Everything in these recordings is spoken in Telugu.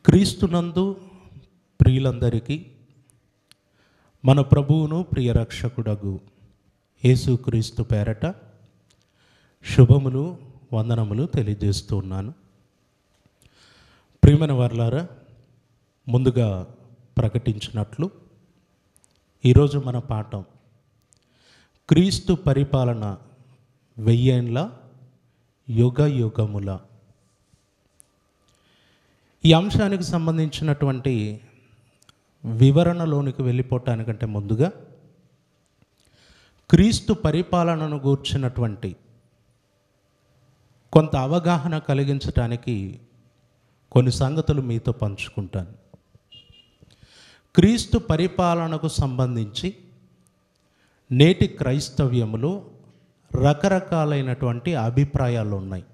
క్రీస్తునందు ప్రియులందరికీ మన ప్రభువును ప్రియరక్షకుడగు యేసుక్రీస్తు పేరట శుభములు వందనములు తెలియజేస్తూ ఉన్నాను. ప్రియమైన వారలారా, ముందుగా ప్రకటించినట్లు ఈరోజు మన పాఠం క్రీస్తు పరిపాలన 1000 ఏండ్ల యుగ యుగముల. ఈ అంశానికి సంబంధించినటువంటి వివరణలోనికి వెళ్ళిపోవటానికంటే ముందుగా క్రీస్తు పరిపాలనను గూర్చినటువంటి కొంత అవగాహన కలిగించటానికి కొన్ని సంగతులు మీతో పంచుకుంటాను. క్రీస్తు పరిపాలనకు సంబంధించి నేటి క్రైస్తవ్యములో రకరకాలైనటువంటి అభిప్రాయాలు ఉన్నాయి.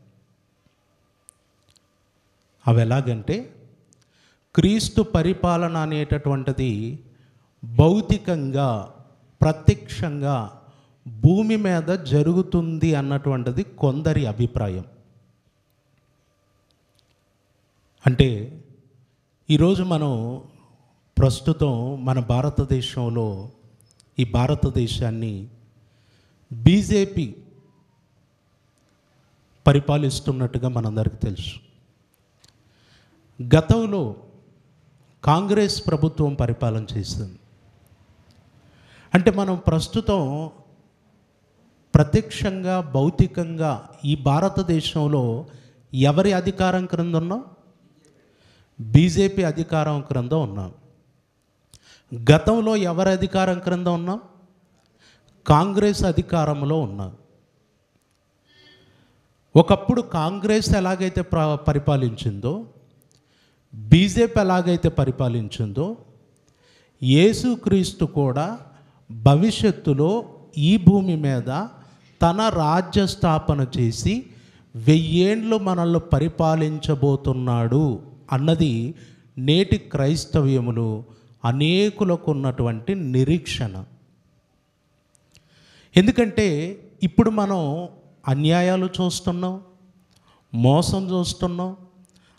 అవి ఎలాగంటే, క్రీస్తు పరిపాలన అనేటటువంటిది భౌతికంగా ప్రత్యక్షంగా భూమి మీద జరుగుతుంది అన్నటువంటిది కొందరి అభిప్రాయం. అంటే ఈరోజు మనం ప్రస్తుతం మన భారతదేశంలో ఈ భారతదేశాన్ని బీజేపీ పరిపాలిస్తున్నట్టుగా మనందరికీ తెలుసు. గతంలో కాంగ్రెస్ ప్రభుత్వం పరిపాలన చేస్తుంది. అంటే మనం ప్రస్తుతం ప్రత్యక్షంగా భౌతికంగా ఈ భారతదేశంలో ఎవరి అధికారం క్రింద ఉన్నాం? బీజేపీ అధికారం క్రింద ఉన్నాం. గతంలో ఎవరి అధికారం క్రింద ఉన్నాం? కాంగ్రెస్ అధికారంలో ఉన్నాం. ఒకప్పుడు కాంగ్రెస్ ఎలాగైతే పరిపాలించిందో, బీజేపీ ఎలాగైతే పరిపాలించిందో, యేసుక్రీస్తు కూడా భవిష్యత్తులో ఈ భూమి మీద తన రాజ్య స్థాపన చేసి 1000 ఏండ్లు మనల్ని పరిపాలించబోతున్నాడు అన్నది నేటి క్రైస్తవ్యములు అనేకులకు ఉన్నటువంటి నిరీక్షణ. ఎందుకంటే ఇప్పుడు మనం అన్యాయాలు చూస్తున్నాం, మోసం చూస్తున్నాం,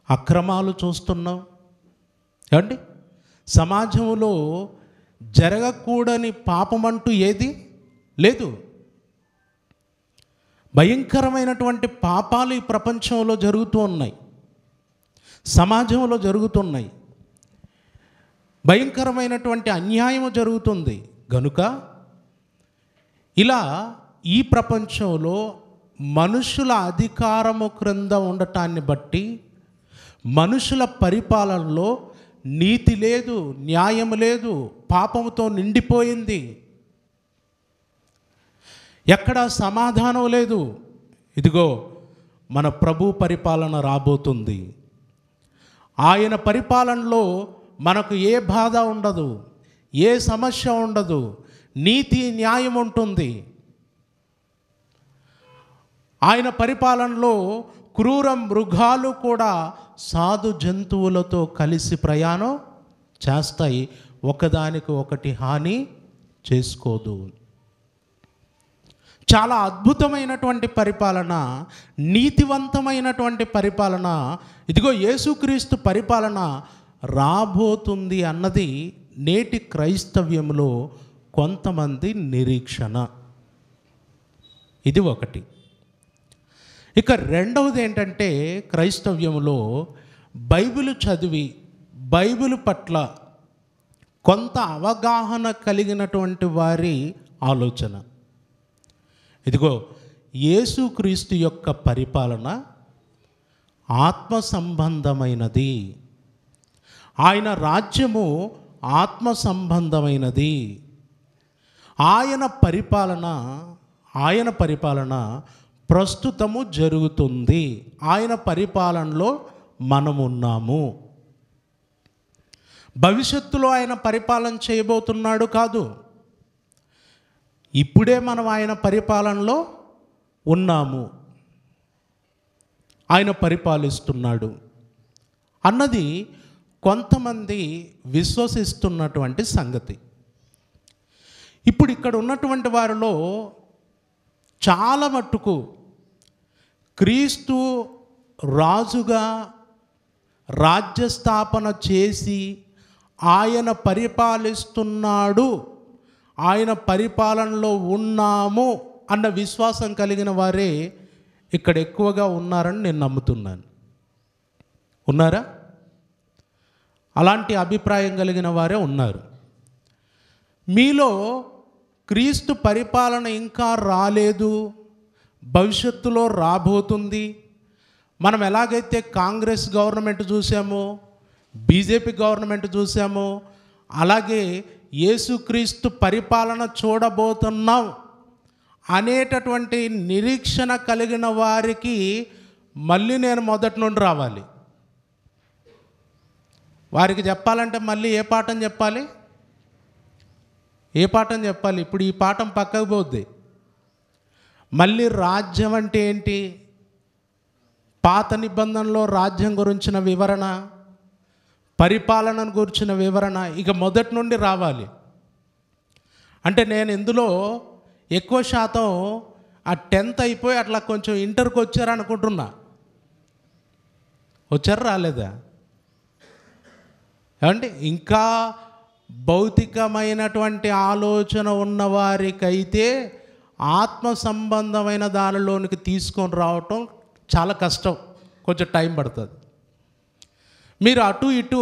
అక్రమాలు చూస్తున్నాం. ఏమండి, సమాజంలో జరగకూడని పాపమంటూ ఏది లేదు. భయంకరమైనటువంటి పాపాలు ఈ ప్రపంచంలో జరుగుతూ ఉన్నాయి, సమాజంలో జరుగుతున్నాయి. భయంకరమైనటువంటి అన్యాయం జరుగుతుంది. గనుక ఇలా ఈ ప్రపంచంలో మనుషుల అధికారము క్రింద ఉండటాన్ని బట్టి మనుషుల పరిపాలనలో నీతి లేదు, న్యాయం లేదు, పాపముతో నిండిపోయింది. ఎక్కడా సమాధానం లేదు. ఇదిగో మన ప్రభు పరిపాలన రాబోతుంది. ఆయన పరిపాలనలో మనకు ఏ బాధ ఉండదు, ఏ సమస్య ఉండదు, నీతి న్యాయం ఉంటుంది. ఆయన పరిపాలనలో క్రూర మృగాలు కూడా సాధు జంతువులతో కలిసి ప్రయాణం చేస్తాయి, ఒకదానికి ఒకటి హాని చేసుకోదు. చాలా అద్భుతమైనటువంటి పరిపాలన, నీతివంతమైనటువంటి పరిపాలన, ఇదిగో యేసుక్రీస్తు పరిపాలన రాబోతుంది అన్నది నేటి క్రైస్తవ్యంలో కొంతమంది నిరీక్షణ. ఇది ఒకటి. ఇక రెండవది ఏంటంటే, క్రైస్తవ్యంలో బైబిల్ చదివి బైబిల్ పట్ల కొంత అవగాహన కలిగినటువంటి వారి ఆలోచన. ఇదిగో యేసుక్రీస్తు యొక్క పరిపాలన ఆత్మ సంబంధమైనది, ఆయన రాజ్యము ఆత్మ సంబంధమైనది. ఆయన పరిపాలన ప్రస్తుతము జరుగుతుంది. ఆయన పరిపాలనలో మనమున్నాము. భవిష్యత్తులో ఆయన పరిపాలన చేయబోతున్నాడు కాదు, ఇప్పుడే మనం ఆయన పరిపాలనలో ఉన్నాము. ఆయన పరిపాలిస్తున్నాడు అన్నది కొంతమంది విశ్వసిస్తున్నటువంటి సంగతి. ఇప్పుడు ఇక్కడ ఉన్నటువంటి వారిలో చాలా మట్టుకు క్రీస్తు రాజుగా రాజ్యస్థాపన చేసి ఆయన పరిపాలిస్తున్నాడు, ఆయన పరిపాలనలో ఉన్నాము అన్న విశ్వాసం కలిగిన వారే ఇక్కడ ఎక్కువగా ఉన్నారని నేను నమ్ముతున్నాను. ఉన్నారా? అలాంటి అభిప్రాయం కలిగిన వారే ఉన్నారు. మీలో క్రీస్తు పరిపాలన ఇంకా రాలేదు, భవిష్యత్తులో రాబోతుంది. మనం ఎలాగైతే కాంగ్రెస్ గవర్నమెంట్ చూసామో, బీజేపీ గవర్నమెంట్ చూసామో, అలాగే యేసుక్రీస్తు పరిపాలన చూడబోతున్నాం అనేటటువంటి నిరీక్షణ కలిగిన వారికి మళ్ళీ నేను మొదటి నుండి రావాలి. వారికి చెప్పాలంటే మళ్ళీ ఏ పాఠం చెప్పాలి? ఏ పాఠం చెప్పాలి? ఇప్పుడు ఈ పాఠం పక్కకు పోద్ది. మళ్ళీ రాజ్యం అంటే ఏంటి, పాత నిబంధనలో రాజ్యం గురించిన వివరణ, పరిపాలన గురించిన వివరణ ఇక మొదటి నుండి రావాలి. అంటే నేను ఇందులో ఎక్కువ శాతం ఆ 10th అయిపోయి అట్లా కొంచెం ఇంటర్కి వచ్చారనుకుంటున్నా. వచ్చారా రాలేదా? ఏమంటే ఇంకా భౌతికమైనటువంటి ఆలోచన ఉన్నవారికైతే ఆత్మ సంబంధమైన దానిలోనికి తీసుకొని రావటం చాలా కష్టం, కొంచెం టైం పడుతుంది. మీరు అటు ఇటు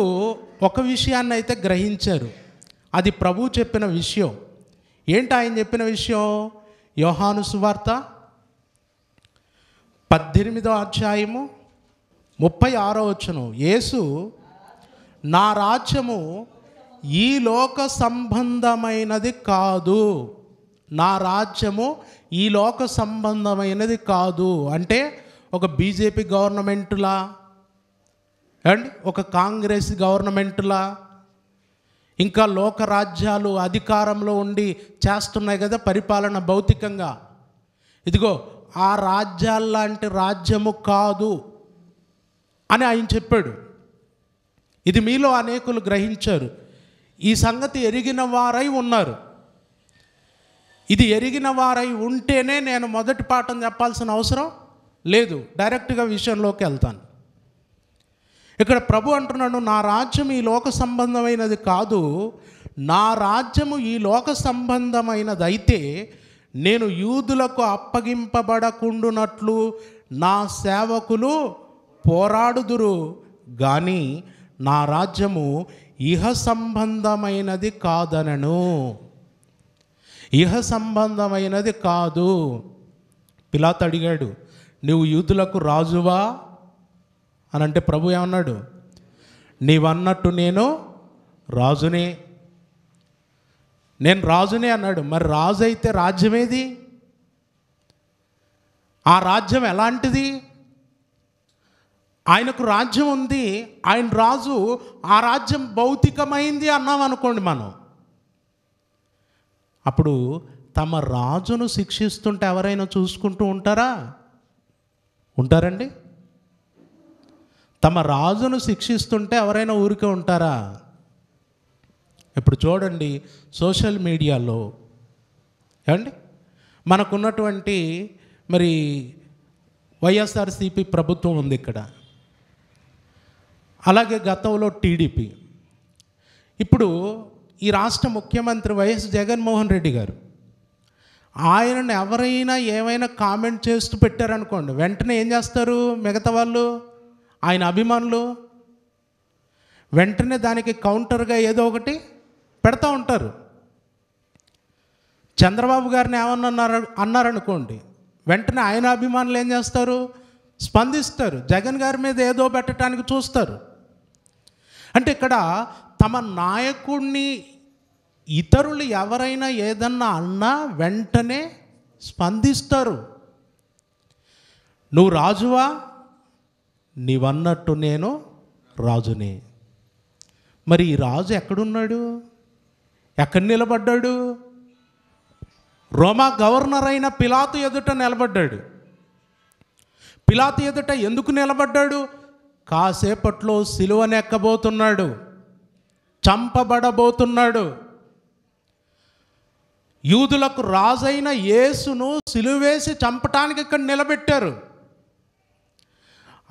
ఒక విషయాన్ని అయితే గ్రహించారు, అది ప్రభువు చెప్పిన విషయం. ఏంటి ఆయన చెప్పిన విషయం? యోహాను సువార్త 18వ అధ్యాయము 36వ వచనం. యేసు, నా రాజ్యము ఈ లోక సంబంధమైనది కాదు, నా రాజ్యము ఈ లోక సంబంధమైనది కాదు. అంటే ఒక బీజేపీ గవర్నమెంటులా అండ్ ఒక కాంగ్రెస్ గవర్నమెంటులా, ఇంకా లోక రాజ్యాలు అధికారంలో ఉండి చేస్తున్నాయి కదా పరిపాలన భౌతికంగా. ఇదిగో ఆ రాజ్యాల్లాంటి రాజ్యము కాదు అని ఆయన చెప్పాడు. ఇది మీలో అనేకులు గ్రహించారు, ఈ సంగతి ఎరిగిన వారై ఉన్నారు. ఇది ఎరిగిన వారై ఉంటేనే నేను మొదటి పాఠం చెప్పాల్సిన అవసరం లేదు, డైరెక్ట్గా విషయంలోకి వెళ్తాను. ఇక్కడ ప్రభు అంటున్నాడు, నా రాజ్యం ఈ లోక సంబంధమైనది కాదు, నా రాజ్యము ఈ లోక సంబంధమైనది అయితే నేను యూదులకు అప్పగింపబడకుండునట్లు నా సేవకులు పోరాడుదురు, కానీ నా రాజ్యము ఇహ సంబంధమైనది కాదనను. ఇహ సంబంధమైనది కాదు. పిలాతు అడిగాడు, నువ్వు యూదులకు రాజువా అని అంటే ప్రభు ఏమన్నాడు? నీవన్నట్టు నేను రాజునే, నేను రాజునే అన్నాడు. మరి రాజు అయితే రాజ్యమేది? ఆ రాజ్యం ఎలాంటిది? ఆయనకు రాజ్యం ఉంది, ఆయన రాజు, ఆ రాజ్యం భౌతికమైంది అన్నాం అనుకోండి మనం. అప్పుడు తమ రాజును శిక్షిస్తుంటే ఎవరైనా చూసుకుంటూ ఉంటారా? ఉంటారండి? తమ రాజును శిక్షిస్తుంటే ఎవరైనా ఊరికే ఉంటారా? ఇప్పుడు చూడండి, సోషల్ మీడియాలో ఏమండి మనకున్నటువంటి మరి వైఎస్ఆర్సీపీ ప్రభుత్వం ఉంది ఇక్కడ, అలాగే గతంలో టీడీపీ. ఇప్పుడు ఈ రాష్ట్ర ముఖ్యమంత్రి వైఎస్ జగన్మోహన్ రెడ్డి గారు, ఆయనను ఎవరైనా ఏమైనా కామెంట్ చేస్తూ పెట్టారనుకోండి, వెంటనే ఏం చేస్తారు మిగతా వాళ్ళు, ఆయన అభిమానులు? వెంటనే దానికి కౌంటర్గా ఏదో ఒకటి పెడతా ఉంటారు. చంద్రబాబు గారిని ఏమన్నా అన్నారనుకోండి, వెంటనే ఆయన అభిమానులు ఏం చేస్తారు? స్పందిస్తారు, జగన్ గారి మీద ఏదో పెట్టడానికి చూస్తారు. అంటే ఇక్కడ తమ నాయకుడిని ఇతరులు ఎవరైనా ఏదన్నా అన్నా వెంటనే స్పందిస్తారు. నువ్వు రాజువా? నీవన్నట్టు నేను రాజునే. మరి ఈ రాజు ఎక్కడున్నాడు? ఎక్కడ నిలబడ్డాడు? రోమా గవర్నర్ అయిన పిలాతు ఎదుట నిలబడ్డాడు. పిలాతు ఎదుట ఎందుకు నిలబడ్డాడు? కాసేపట్లో సిలువనెక్కబోతున్నాడు, చంపబడబోతున్నాడు. యూదులకు రాజైన యేసును సిలువేసి చంపటానికి ఇక్కడ నిలబెట్టారు.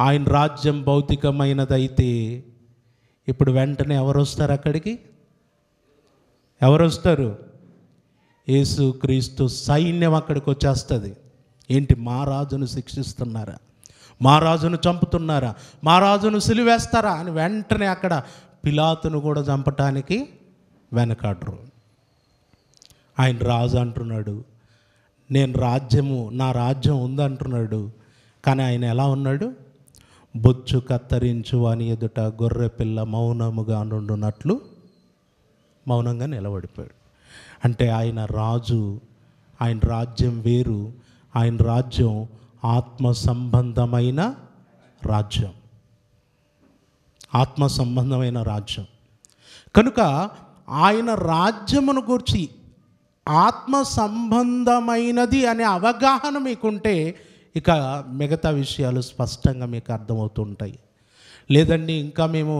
ఆయన రాజ్యం భౌతికమైనదైతే ఇప్పుడు వెంటనే ఎవరు వస్తారు అక్కడికి? ఎవరు వస్తారు? యేసుక్రీస్తు సైన్యం అక్కడికి వచ్చేస్తుంది. ఏంటి, మా రాజును శిక్షిస్తున్నారా, మా రాజును చంపుతున్నారా, మా రాజును సిలువేస్తారా అని వెంటనే అక్కడ పిలాతును కూడా చంపటానికి వెనకాడరు. ఆయన రాజు అంటున్నాడు, నేను నా రాజ్యం ఉందంటున్నాడు. కానీ ఆయన ఎలా ఉన్నాడు? బొచ్చు కత్తరించు అని ఎదుట గొర్రె పిల్ల మౌనముగా నుండునట్లు మౌనంగా నిలబడిపోయాడు. అంటే ఆయన రాజు, ఆయన రాజ్యం వేరు. ఆయన రాజ్యం ఆత్మ సంబంధమైన రాజ్యం, ఆత్మ సంబంధమైన రాజ్యం. కనుక ఆయన రాజ్యమును గురించి ఆత్మ సంబంధమైనది అనే అవగాహన మీకుంటే ఇక మిగతా విషయాలు స్పష్టంగా మీకు అర్థమవుతుంటాయి. లేదండి ఇంకా మేము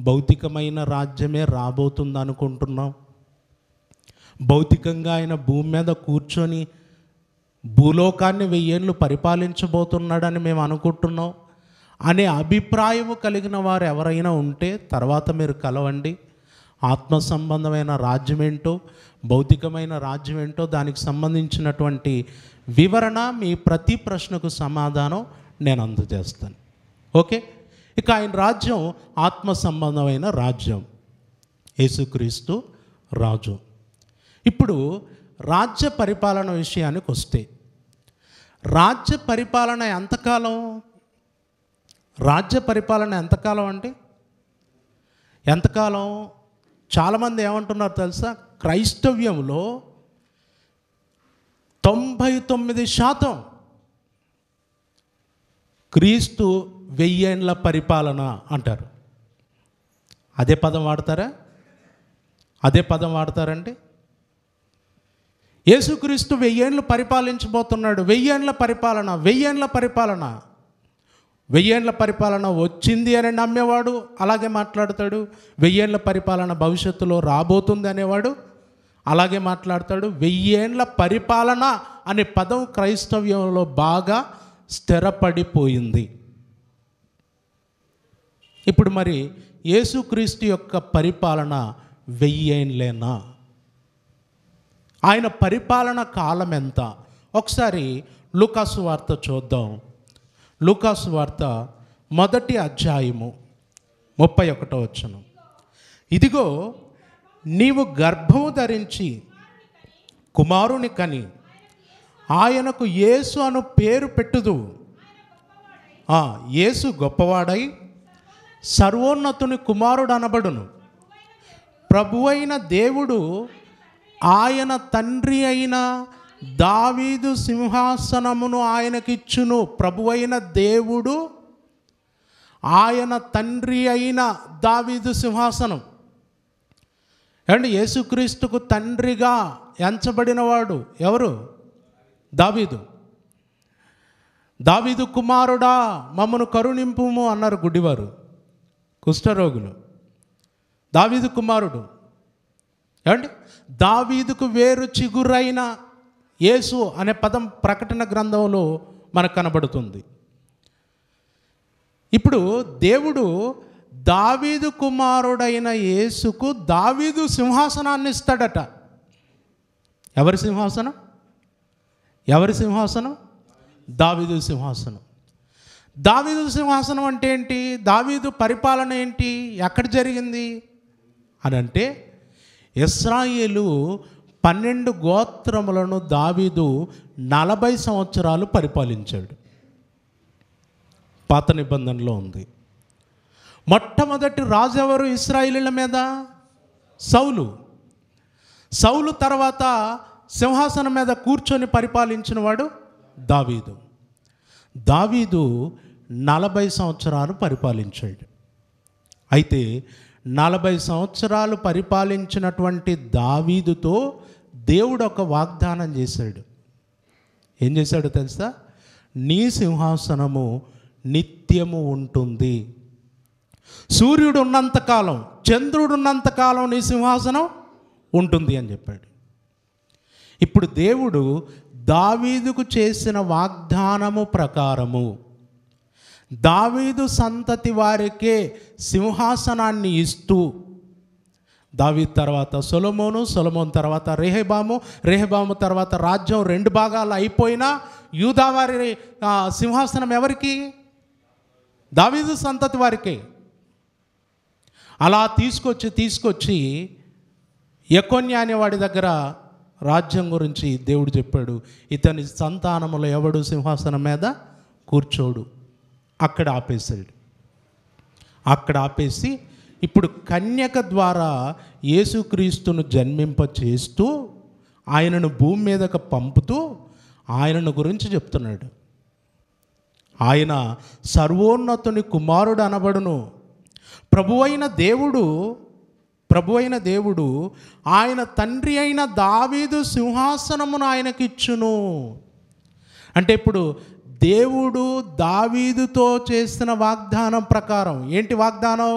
భౌతికమైన రాజ్యమే రాబోతుంది అనుకుంటున్నాం, భౌతికంగా ఆయన భూమి మీద కూర్చొని భూలోకాన్ని 1000 ఏళ్ళు పరిపాలించబోతున్నాడని మేము అనుకుంటున్నాం అనే అభిప్రాయము కలిగిన వారు ఎవరైనా ఉంటే తర్వాత మీరు కలవండి. ఆత్మ సంబంధమైన రాజ్యం ఏంటో, భౌతికమైన రాజ్యం ఏంటో, దానికి సంబంధించినటువంటి వివరణ, మీ ప్రతి ప్రశ్నకు సమాధానం నేను అందజేస్తాను. ఓకే, ఇక ఆయన రాజ్యం ఆత్మ సంబంధమైన రాజ్యం, యేసుక్రీస్తు రాజు. ఇప్పుడు రాజ్య పరిపాలన విషయానికి వస్తే, రాజ్య పరిపాలన ఎంతకాలం? రాజ్య పరిపాలన ఎంతకాలం అంటే ఎంతకాలం? చాలామంది ఏమంటున్నారు తెలుసా? క్రైస్తవ్యంలో 99% క్రీస్తు 1000 ఏండ్ల పరిపాలన అంటారు. అదే పదం వాడతారా? అదే పదం వాడతారండి. యేసుక్రీస్తు 1000 ఏళ్ళు పరిపాలించబోతున్నాడు. 1000 ఏండ్ల పరిపాలన, 1000 ఏండ్ల పరిపాలన, 1000 ఏండ్ల పరిపాలన వచ్చింది అని నమ్మేవాడు అలాగే మాట్లాడతాడు. 1000 ఏండ్ల పరిపాలన భవిష్యత్తులో రాబోతుంది అనేవాడు అలాగే మాట్లాడతాడు. 1000 ఏండ్ల పరిపాలన అనే పదం క్రైస్తవ్యంలో బాగా స్థిరపడిపోయింది. ఇప్పుడు మరి యేసుక్రీస్తు యొక్క పరిపాలన 1000 ఏండ్లేనా? ఆయన పరిపాలన కాలం ఎంత? ఒకసారి లూకాసు వార్త చూద్దాం. లూకాసు వార్త 1వ అధ్యాయము 31వ వచనం. ఇదిగో నీవు గర్భము ధరించి కుమారుని కని ఆయనకు యేసు అను పేరు పెట్టుదు. యేసు గొప్పవాడై సర్వోన్నతుని కుమారుడు అనబడును. ప్రభువైన దేవుడు ఆయన తండ్రి అయిన దావీదు సింహాసనమును ఆయనకిచ్చును. ప్రభువైన దేవుడు ఆయన తండ్రి అయిన దావీదు సింహాసనం. ఏమండి, యేసుక్రీస్తుకు తండ్రిగా ఎంచబడినవాడు ఎవరు? దావీదు. దావీదు కుమారుడా మమ్మను కరుణింపుము అన్నారు గుడ్డివారు, కుష్ఠరోగులు. దావీదు కుమారుడు. ఏమండి, దావీదుకు వేరు చిగురైన యేసు అనే పదం ప్రకటన గ్రంథంలో మనకు కనబడుతుంది. ఇప్పుడు దేవుడు దావీదు కుమారుడైన యేసుకు దావీదు సింహాసనాన్ని ఇస్తాడట. ఎవరి సింహాసనం? ఎవరి సింహాసనం? దావీదు సింహాసనం. దావీదు సింహాసనం అంటే ఏంటి? దావీదు పరిపాలన ఏంటి? ఎక్కడ జరిగింది అని అంటే, ఇశ్రాయేలు 12 గోత్రములను దావీదు 40 సంవత్సరాలు పరిపాలించాడు. పాత నిబంధనలో ఉంది. మొట్టమొదటి రాజు ఎవరు ఇశ్రాయేలీల మీద? సౌలు. సౌలు తర్వాత సింహాసనం మీద కూర్చొని పరిపాలించిన వాడు దావీదు. దావీదు 40 సంవత్సరాలు పరిపాలించాడు. అయితే 40 సంవత్సరాలు పరిపాలించినటువంటి దావీదుతో దేవుడు ఒక వాగ్దానం చేశాడు. ఏం చేశాడో తెలుసా? నీ సింహాసనము నిత్యము ఉంటుంది. సూర్యుడు ఉన్నంతకాలం, చంద్రుడు ఉన్నంతకాలం నీ సింహాసనం ఉంటుంది అని చెప్పాడు. ఇప్పుడు దేవుడు దావీదుకు చేసిన వాగ్దానము ప్రకారము దావీదు సంతతి వారికే సింహాసనాన్ని ఇస్తూ, దావీదు తర్వాత సొలొమోను, సొలొమోను తర్వాత రెహబాము, రెహబాము తర్వాత రాజ్యం 2 భాగాలు అయిపోయినా యూదా వారి సింహాసనం ఎవరికి? దావీదు సంతతి వారికే. అలా తీసుకొచ్చి యెకొన్యా అనేవాడి దగ్గర రాజ్యం గురించి దేవుడు చెప్పాడు, ఇతని సంతానములో ఎవడు సింహాసనం మీద కూర్చోడు. అక్కడ ఆపేసి ఇప్పుడు కన్యక ద్వారా యేసుక్రీస్తును జన్మింపచేస్తూ ఆయనను భూమి మీదకు పంపుతూ ఆయనను గురించి చెప్తున్నాడు. ఆయన సర్వోన్నతుని కుమారుడు అనబడును. ప్రభువైన దేవుడు ఆయన తండ్రి అయిన దావీదు సింహాసనమును ఆయనకిచ్చును. అంటే ఇప్పుడు దేవుడు దావీదుతో చేసిన వాగ్దానం ప్రకారం ఏంటి వాగ్దానం?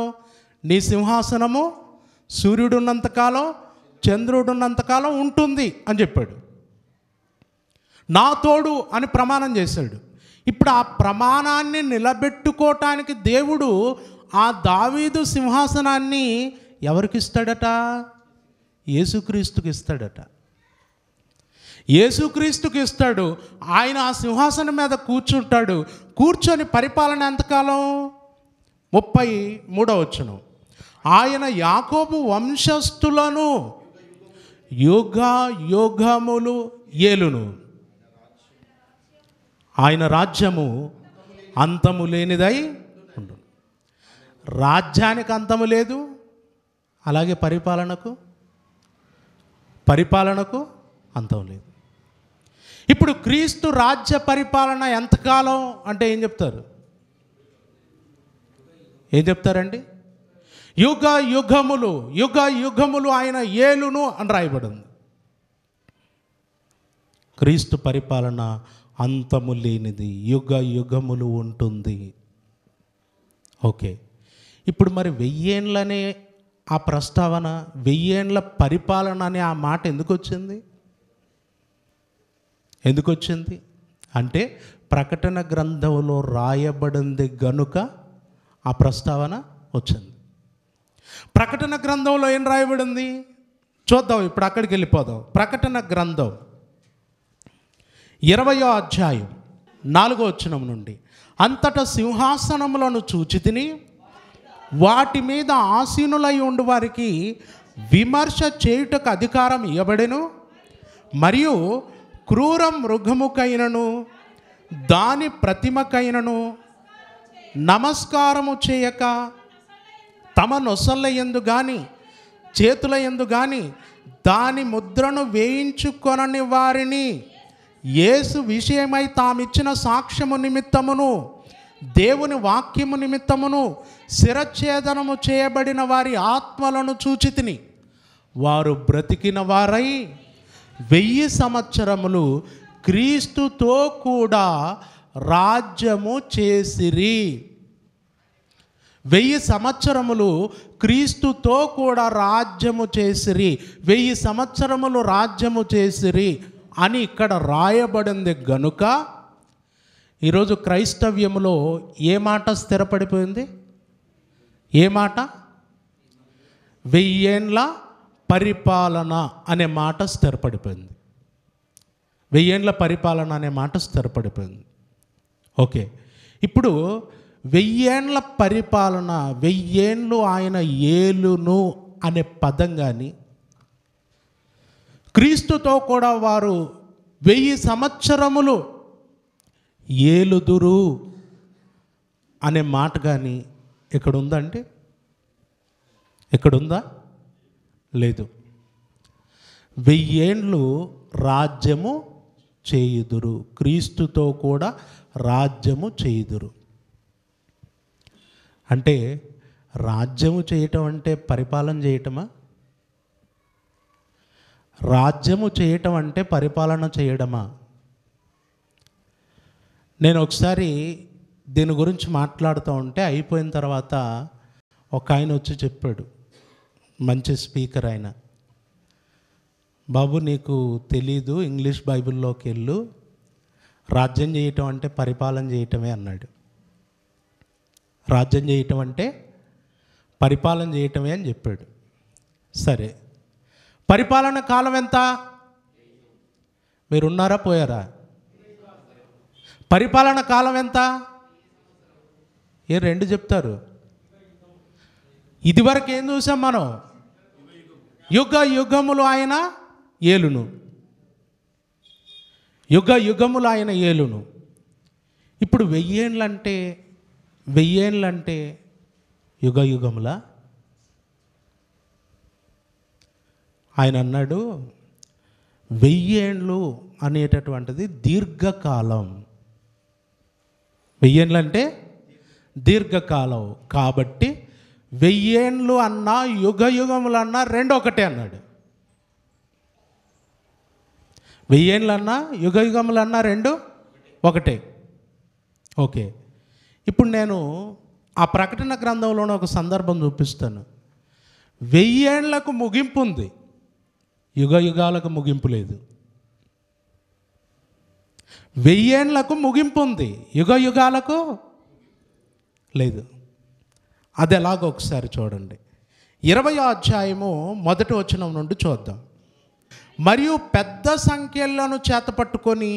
నీ సింహాసనము సూర్యుడున్నంతకాలం, చంద్రుడున్నంతకాలం ఉంటుంది అని చెప్పాడు. నా తోడు అని ప్రమాణం చేశాడు. ఇప్పుడు ఆ ప్రమాణాన్ని నిలబెట్టుకోవటానికి దేవుడు ఆ దావీదు సింహాసనాన్ని ఎవరికి ఇస్తాడట? యేసుక్రీస్తుకి ఇస్తాడట. యేసుక్రీస్తుకి ఇస్తాడు. ఆయన ఆ సింహాసనం మీద కూర్చుంటాడు. కూర్చొని పరిపాలన ఎంతకాలం? 33వ వచనం, ఆయన యాకోబు వంశస్థులను యుగ యుగములు ఏలును. ఆయన రాజ్యము అంతము లేనిదై ఉండు. రాజ్యానికి అంతము లేదు, అలాగే పరిపాలనకు అంతం లేదు. ఇప్పుడు క్రీస్తు రాజ్య పరిపాలన ఎంతకాలం అంటే ఏం చెప్తారండి? యుగ యుగములు ఆయన ఏలును అని రాయబడింది. క్రీస్తు పరిపాలన అంతము లేనిది, యుగ యుగములు ఉంటుంది. ఓకే, ఇప్పుడు మరి 1000 ఏండ్లనే ఆ ప్రస్తావన, 1000 ఏండ్ల పరిపాలన అనే ఆ మాట ఎందుకు వచ్చింది అంటే ప్రకటన గ్రంథంలో రాయబడింది గనుక ఆ ప్రస్తావన వచ్చింది. ప్రకటన గ్రంథంలో ఏం రాయబడింది చూద్దాం. ఇప్పుడు అక్కడికి వెళ్ళిపోదాం. ప్రకటన గ్రంథం 20వ అధ్యాయం 4వ వచనం నుండి, అంతటా సింహాసనములను చూచితిని, వాటి మీద ఆసీనులై ఉండు వారికి విమర్శ చేయుటకు అధికారం ఇవ్వబడెను. మరియు క్రూర మృగముకైనను దాని ప్రతిమకైనను నమస్కారము చేయక తమ నొసళ్ళ యందు గాని చేతుల యందు గాని దాని ముద్రను వేయించుకొనని వారిని యేసు విషయమై తామిచ్చిన సాక్ష్యము నిమిత్తమును దేవుని వాక్యము నిమిత్తమును శిరఛేదనము చేయబడిన వారి ఆత్మలను చూచితిని. వారు బ్రతికిన వారై 1000 సంవత్సరములు క్రీస్తుతో కూడా రాజ్యము చేసిరి. 1000 సంవత్సరములు క్రీస్తుతో కూడా రాజ్యము చేసిరి. 1000 సంవత్సరములు రాజ్యము చేసిరి అని ఇక్కడ రాయబడింది గనుక ఈరోజు క్రైస్తవ్యములో ఏ మాట స్థిరపడిపోయింది? ఏ మాట? 1000 ఏండ్ల పరిపాలన అనే మాట స్థిరపడిపోయింది. 1000 ఏండ్ల పరిపాలన అనే మాట స్థిరపడిపోయింది. ఓకే, ఇప్పుడు 1000 ఏండ్ల పరిపాలన, 1000 ఏండ్లు ఆయన ఏలును అనే పదం కానీ, క్రీస్తుతో కూడా వారు 1000 సంవత్సరములు ఏలుదురు అనే మాట కానీ ఇక్కడ ఉందండి? ఎక్కడుందా? లేదు. 1000 ఏండ్లు రాజ్యము చేయుదురు, క్రీస్తుతో కూడా రాజ్యము చేయుదురు. అంటే రాజ్యము చేయటం అంటే పరిపాలన చేయటమా? రాజ్యము చేయటం అంటే పరిపాలన చేయడమా? నేను ఒకసారి దీని గురించి మాట్లాడుతూ ఉంటే అయిపోయిన తర్వాత ఒక ఆయన వచ్చి చెప్పాడు, మంచి స్పీకర్ ఆయన, బాబు నీకు తెలీదు, ఇంగ్లీష్ బైబిల్లోకి వెళ్ళు, రాజ్యం చేయటం అంటే పరిపాలన చేయటమే అన్నాడు. రాజ్యం చేయటం అంటే పరిపాలన చేయటమే అని చెప్పాడు. సరే, పరిపాలన కాలం ఎంత? మీరున్నారా పోయారా? పరిపాలన కాలం ఎంత? ఏ రెండు చెప్తారు? ఇదివరకు ఏం చూసాం మనం? యుగ యుగములు ఆయన ఏలును, యుగ యుగములు ఆయన ఏలును. ఇప్పుడు 1000 ఏండ్లంటే యుగ యుగముల. ఆయన అన్నాడు 1000 ఏండ్లు అనేటటువంటిది దీర్ఘకాలం. 1000 ఏండ్లంటే దీర్ఘకాలం. కాబట్టి 1000 ఏండ్లు అన్నా యుగ యుగములు అన్నా రెండు ఒకటే అన్నాడు. 1000 ఏండ్లు అన్నా యుగ యుగములు అన్నా రెండు ఒకటే. ఓకే, ఇప్పుడు నేను ఆ ప్రకటన గ్రంథంలోనే ఒక సందర్భం చూపిస్తాను. 1000 ఏండ్లకు ముగింపు ఉంది, యుగ యుగాలకు ముగింపు లేదు. 1000 ఏండ్లకు ముగింపు ఉంది, యుగ యుగాలకు లేదు. అది ఎలాగో ఒకసారి చూడండి. 20వ అధ్యాయము 1వ వచనం నుండి చూద్దాం. మరియు పెద్ద సంఖ్యలను చేతపట్టుకొని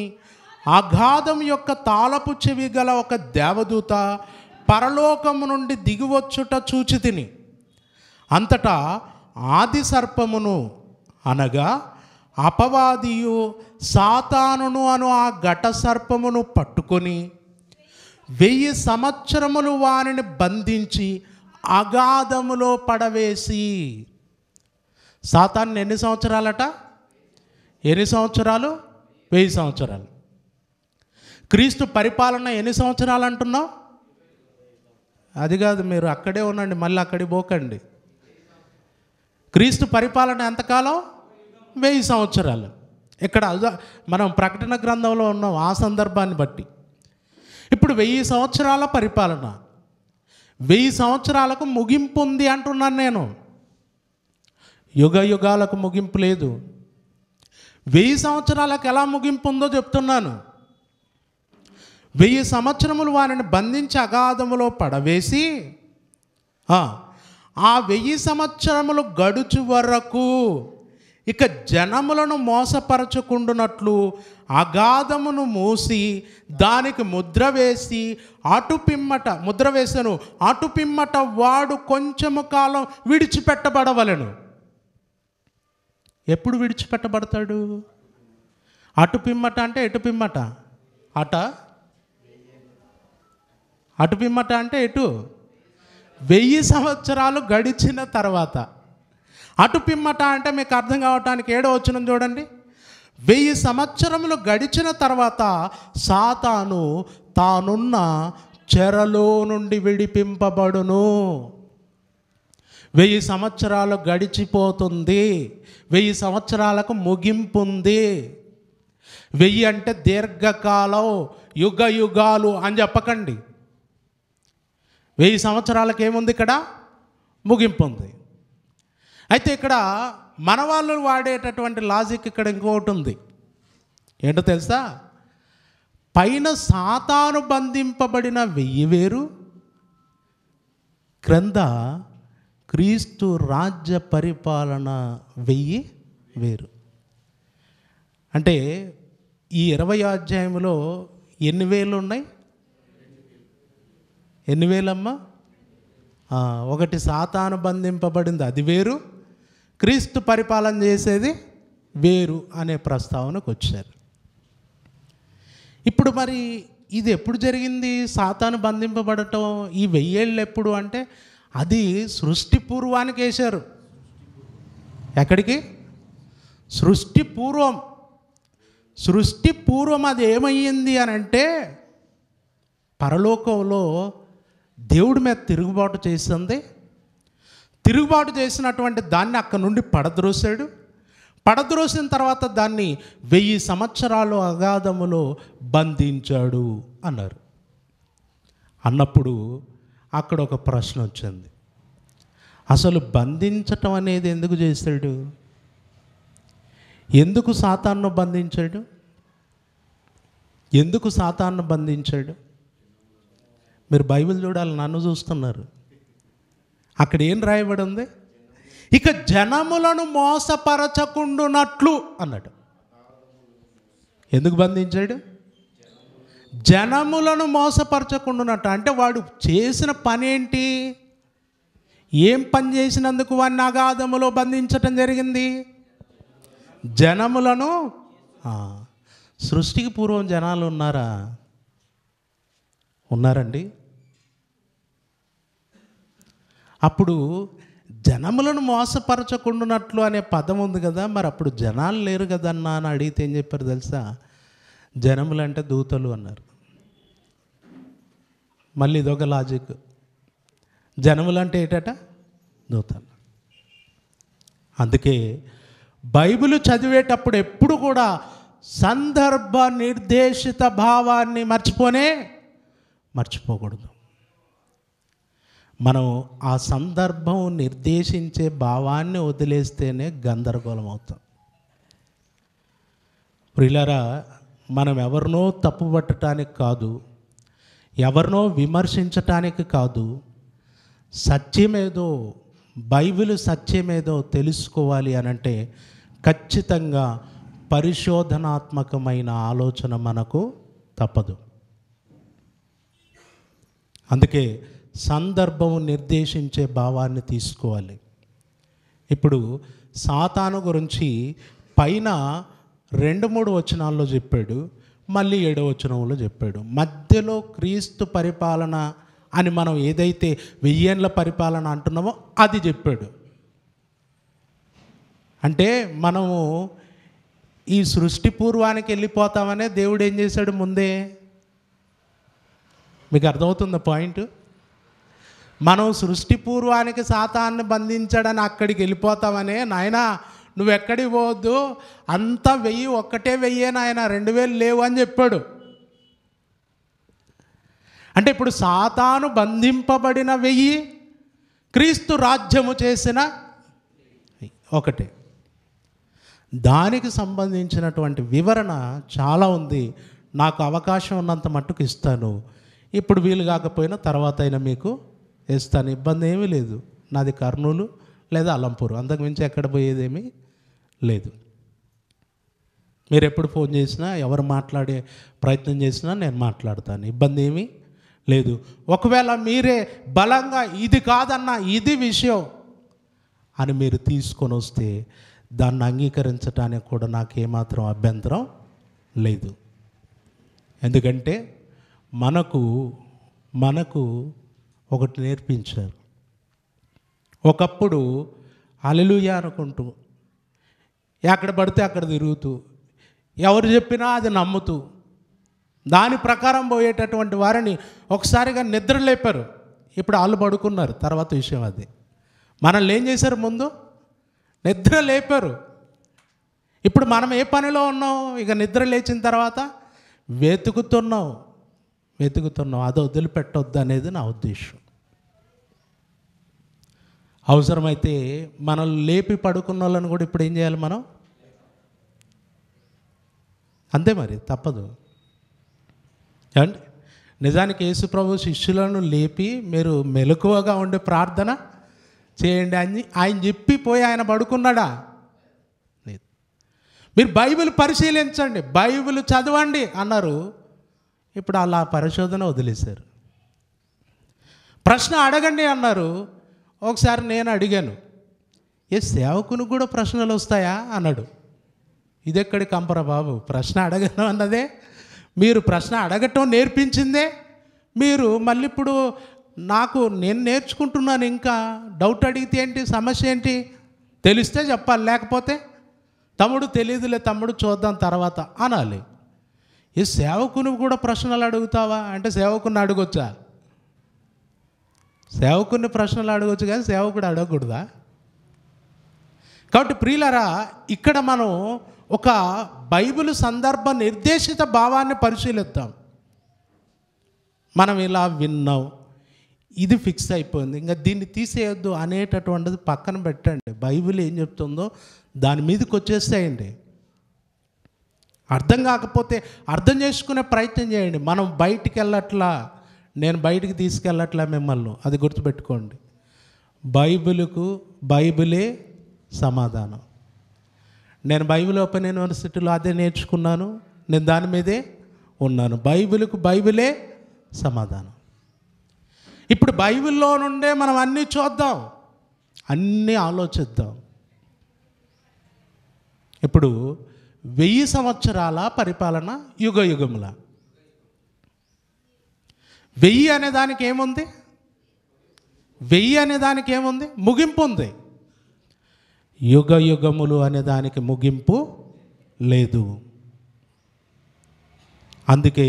అగాధం యొక్క తాళపు చెవి గల ఒక దేవదూత పరలోకము నుండి దిగివచ్చుట చూచితిని. అంతటా ఆది సర్పమును అనగా అపవాదియు సాతానును అను ఆ ఘట సర్పమును పట్టుకొని 1000 సంవత్సరములు వారిని బంధించి అగాధములో పడవేసి. సాతాను ఎన్ని సంవత్సరాలట? ఎన్ని సంవత్సరాలు? 1000 సంవత్సరాలు. క్రీస్తు పరిపాలన ఎన్ని సంవత్సరాలు అంటున్నావు? అది కాదు, మీరు అక్కడే ఉండండి, మళ్ళీ అక్కడికి పోకండి. క్రీస్తు పరిపాలన ఎంతకాలం? 1000 సంవత్సరాలు. ఇక్కడ మనం ప్రకటన గ్రంథంలో ఉన్నాం ఆ సందర్భాన్ని బట్టి. ఇప్పుడు 1000 సంవత్సరాల పరిపాలన, 1000 సంవత్సరాలకు ముగింపు ఉంది అంటున్నాను నేను. యుగ యుగాలకు ముగింపు లేదు. 1000 సంవత్సరాలకు ఎలా ముగింపు ఉందో చెప్తున్నాను. 1000 సంవత్సరములు వారిని బంధించి అగాధములో పడవేసి ఆ 1000 సంవత్సరములు గడుచు వరకు ఇక జనములను మోసపరచుకుండునట్లు అగాధమును మూసి దానికి ముద్ర వేసి ముద్ర వేసను అటుపిమ్మట వాడు కొంచెము కాలం విడిచిపెట్టబడవలెను. ఎప్పుడు విడిచిపెట్టబడతాడు? అటుపిమ్మట అంటే ఎటు పిమ్మట? అటుపిమ్మట అంటే ఎటు? 1000 సంవత్సరాలు గడిచిన తర్వాత. అటుపిమ్మట అంటే మీకు అర్థం కావటానికి 7వ వచనం చూడండి. 1000 సంవత్సరములు గడిచిన తర్వాత సాతాను తానున్న చెరలో నుండి విడిపింపబడును. 1000 సంవత్సరాలు గడిచిపోతుంది, 1000 సంవత్సరాలకు ముగింపు ఉంది. 1000 అంటే దీర్ఘకాలం, యుగ యుగాలు అని చెప్పకండి. 1000 సంవత్సరాలకు ఏముంది? ఇక్కడ ముగింపు ఉంది. అయితే ఇక్కడ మన వాళ్ళు వాడేటటువంటి లాజిక్ ఇక్కడ ఇంకొకటి ఉంది. ఏంటో తెలుసా? పైన సాతాను బంధింపబడిన 1000 వేరు, క్రింద క్రీస్తు రాజ్య పరిపాలన 1000 వేరు. అంటే ఈ 20వ అధ్యాయంలో ఎన్ని వేలు ఉన్నాయి? ఎన్ని వేలమ్మా? ఒకటి సాతాను బంధింపబడింది, అది వేరు. క్రీస్తు పరిపాలన చేసేది వేరు అనే ప్రస్తావనకు వచ్చారు. ఇప్పుడు మరి ఇది ఎప్పుడు జరిగింది? సాతాను బంధింపబడటం ఈ 1000 ఏళ్ళు ఎప్పుడు అంటే అది సృష్టి పూర్వానికి వేశారు. ఎక్కడికి? సృష్టి పూర్వం. సృష్టి పూర్వం అది ఏమయ్యింది అని అంటే పరలోకంలో దేవుడి మీద తిరుగుబాటు చేసింది. తిరుగుబాటు చేసినటువంటి దాన్ని అక్కడ నుండి పడద్రోసాడు. పడద్రోసిన తర్వాత దాన్ని 1000 సంవత్సరాలు అగాధములో బంధించాడు అన్నారు. అన్నప్పుడు అక్కడ ఒక ప్రశ్న వచ్చింది. అసలు బంధించటం అనేది ఎందుకు చేశాడు? ఎందుకు సాతాను బంధించాడు? ఎందుకు సాతాను బంధించాడు? మీరు బైబిల్ చూడాలి, నన్ను చూస్తున్నారు. అక్కడ ఏం రాయబడి ఉంది? ఇక జనములను మోసపరచకుండునట్లు అన్నాడు. ఎందుకు బంధించాడు? జనములను మోసపరచకుండునట్టు. అంటే వాడు చేసిన పని ఏంటి? ఏం పని చేసినందుకు వాడిని అగాధములో బంధించటం జరిగింది? జనములను. సృష్టికి పూర్వం జనాలు ఉన్నారా? ఉన్నారండి. అప్పుడు జనములను మోసపరచకుండానట్లు అనే పదం ఉంది కదా, మరి అప్పుడు జనాలు లేరు కదన్నా అని అడిగితే ఏం చెప్పారు తెలుసా? జనములు అంటే దూతలు అన్నారు. మళ్ళీ ఇదొక లాజిక్. జనములు అంటే ఏంటట? దూతలు. అందుకే బైబిల్ చదివేటప్పుడు ఎప్పుడు కూడా సందర్భ నిర్దేశిత భావాన్ని మర్చిపోకూడదు. మనం ఆ సందర్భం నిర్దేశించే భావాన్ని వదిలేస్తేనే గందరగోళం అవుతాం. ప్రియులారా, మనం ఎవరినో తప్పుపట్టడానికి కాదు, ఎవరినో విమర్శించటానికి కాదు, సత్యమేదో, బైబిల్ సత్యమేదో తెలుసుకోవాలి అనంటే ఖచ్చితంగా పరిశోధనాత్మకమైన ఆలోచన మనకు తప్పదు. అందుకే సందర్భం నిర్దేశించే భావాన్ని తీసుకోవాలి. ఇప్పుడు సాతాను గురించి పైన 2-3 వచనాల్లో చెప్పాడు, మళ్ళీ 7వ వచనంలో చెప్పాడు. మధ్యలో క్రీస్తు పరిపాలన అని మనం ఏదైతే 1000 ఏళ్ల పరిపాలన అంటున్నామో అది చెప్పాడు. అంటే మనము ఈ సృష్టి పూర్వానికి వెళ్ళిపోతామనే దేవుడు ఏం చేశాడు ముందే? మీకు అర్థమవుతుందా పాయింట్? మనం సృష్టి పూర్వానికి సాతాన్ని బంధించాడని అక్కడికి వెళ్ళిపోతామనే, నాయనా నువ్వు ఎక్కడికి పోవద్దు, అంతా 1000 ఒక్కటే 1000 నాయన, 2000 లేవు అని చెప్పాడు. అంటే ఇప్పుడు సాతాను బంధింపబడిన 1000, క్రీస్తు రాజ్యము చేసిన ఒకటే. దానికి సంబంధించినటువంటి వివరణ చాలా ఉంది. నాకు అవకాశం ఉన్నంత మట్టుకు ఇస్తాను. ఇప్పుడు వీలు కాకపోయినా తర్వాత అయినా మీకు ఇస్తాను, ఇబ్బంది ఏమీ లేదు. నాది కర్నూలు లేదా అలంపూర్, అంతకుమించి ఎక్కడ పోయేదేమీ లేదు. మీరు ఎప్పుడు ఫోన్ చేసినా, ఎవరు మాట్లాడే ప్రయత్నం చేసినా నేను మాట్లాడతాను, ఇబ్బంది ఏమీ లేదు. ఒకవేళ మీరే బలంగా ఇది కాదన్నా ఇది విషయం అని మీరు తీసుకొని వస్తే దాన్ని అంగీకరించడానికి కూడా నాకేమాత్రం అభ్యంతరం లేదు. ఎందుకంటే మనకు ఒకటి నేర్పించారు. ఒకప్పుడు హల్లెలూయా అనుకుంటూ ఎక్కడ పడితే అక్కడ తిరుగుతూ ఎవరు చెప్పినా అది నమ్ముతూ దాని ప్రకారం పోయేటటువంటి వారిని ఒకసారిగా నిద్ర లేపారు. ఇప్పుడు వాళ్ళు పడుకున్నారు, తర్వాత విషయం అది. మనల్ని ఏం చేశారు? ముందు నిద్ర లేపారు. ఇప్పుడు మనం ఏ పనిలో ఉన్నాం? ఇక నిద్ర లేచిన తర్వాత వెతుకుతున్నాం. అది వదిలిపెట్టొద్దు అనేది నా ఉద్దేశం. అవసరమైతే మనల్ని లేపి పడుకున్న వాళ్ళని కూడా ఇప్పుడు ఏం చేయాలి మనం? అంతే, మరి తప్పదు. ఏమండి, నిజానికి యేసు ప్రభు శిష్యులను లేపి మీరు మెలకువగా ఉండే ప్రార్థన చేయండి అని ఆయన చెప్పి పోయి ఆయన పడుకున్నాడా? లేదు. మీరు బైబిల్ పరిశీలించండి, బైబిల్ చదవండి అన్నారు. ఇప్పుడు అలా పరిశోధన వదిలేశారు. ప్రశ్న అడగండి అన్నారు. ఒకసారి నేను అడిగాను, సేవకుని కూడా ప్రశ్నలు వస్తాయా అన్నాడు. ఇదెక్కడి కంపర బాబు, ప్రశ్న అడగను అన్నదే, మీరు ప్రశ్న అడగటం నేర్పించిందే మీరు. మళ్ళీ ఇప్పుడు నేను నేర్చుకుంటున్నాను, ఇంకా డౌట్ అడిగితే ఏంటి, సమస్య ఏంటి? తెలిస్తే చెప్పాలి, లేకపోతే తమ్ముడు తెలియదులే తమ్ముడు చూద్దాం తర్వాత అనాలి. సేవకుని కూడా ప్రశ్నలు అడుగుతావా అంటే సేవకుని అడగొచ్చా? సేవకుని ప్రశ్నలు అడగొచ్చు కానీ సేవకుడు అడగకూడదా? కాబట్టి ప్రియులారా, ఇక్కడ మనం ఒక బైబిల్ సందర్భ నిర్దేశిత భావాన్ని పరిశీలిద్దాం. మనం ఇలా విన్నాం, ఇది ఫిక్స్ అయిపోయింది, ఇంకా దీన్ని తీసేయొద్దు అనేటటువంటిది పక్కన పెట్టండి. బైబిల్ ఏం చెప్తుందో దాని మీదకి వచ్చేసేయండి. అర్థం కాకపోతే అర్థం చేసుకునే ప్రయత్నం చేయండి. మనం బయటికి వెళ్ళట్లా, నేను బయటికి తీసుకెళ్ళట్లే మిమ్మల్ని, అది గుర్తుపెట్టుకోండి. బైబిలే సమాధానం. నేను బైబిల్ ఓపెన్ యూనివర్సిటీలో అదే నేర్చుకున్నాను, నేను దాని మీదే ఉన్నాను. బైబిలే సమాధానం. ఇప్పుడు బైబిల్లో నుండే మనం అన్నీ చూద్దాం, అన్నీ ఆలోచిద్దాం. ఇప్పుడు 1000 సంవత్సరాల పరిపాలన, యుగముల. 1000 అనే దానికి ఏముంది? 1000 అనే దానికి ఏముంది? ముగింపు ఉంది. యుగములు అనే దానికి ముగింపు లేదు. అందుకే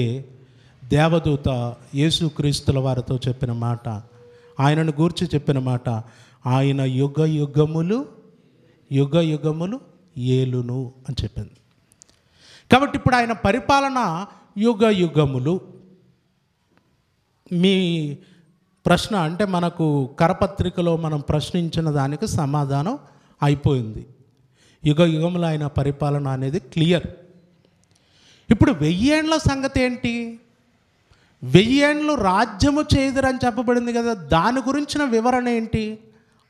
దేవదూత యేసుక్రీస్తుల వారితో చెప్పిన మాట, ఆయనను గూర్చి చెప్పిన మాట, ఆయన యుగములు ఏలును అని చెప్పింది. కాబట్టి ఇప్పుడు ఆయన పరిపాలన యుగములు. మీ ప్రశ్న అంటే మనకు కరపత్రికలో మనం ప్రశ్నించిన దానికి సమాధానం అయిపోయింది. యుగములు ఆయన పరిపాలన అనేది క్లియర్. ఇప్పుడు 1000 ఏండ్ల సంగతి ఏంటి? 1000 ఏండ్లు రాజ్యము చేయుదురని చెప్పబడింది కదా, దాని గురించిన వివరణ ఏంటి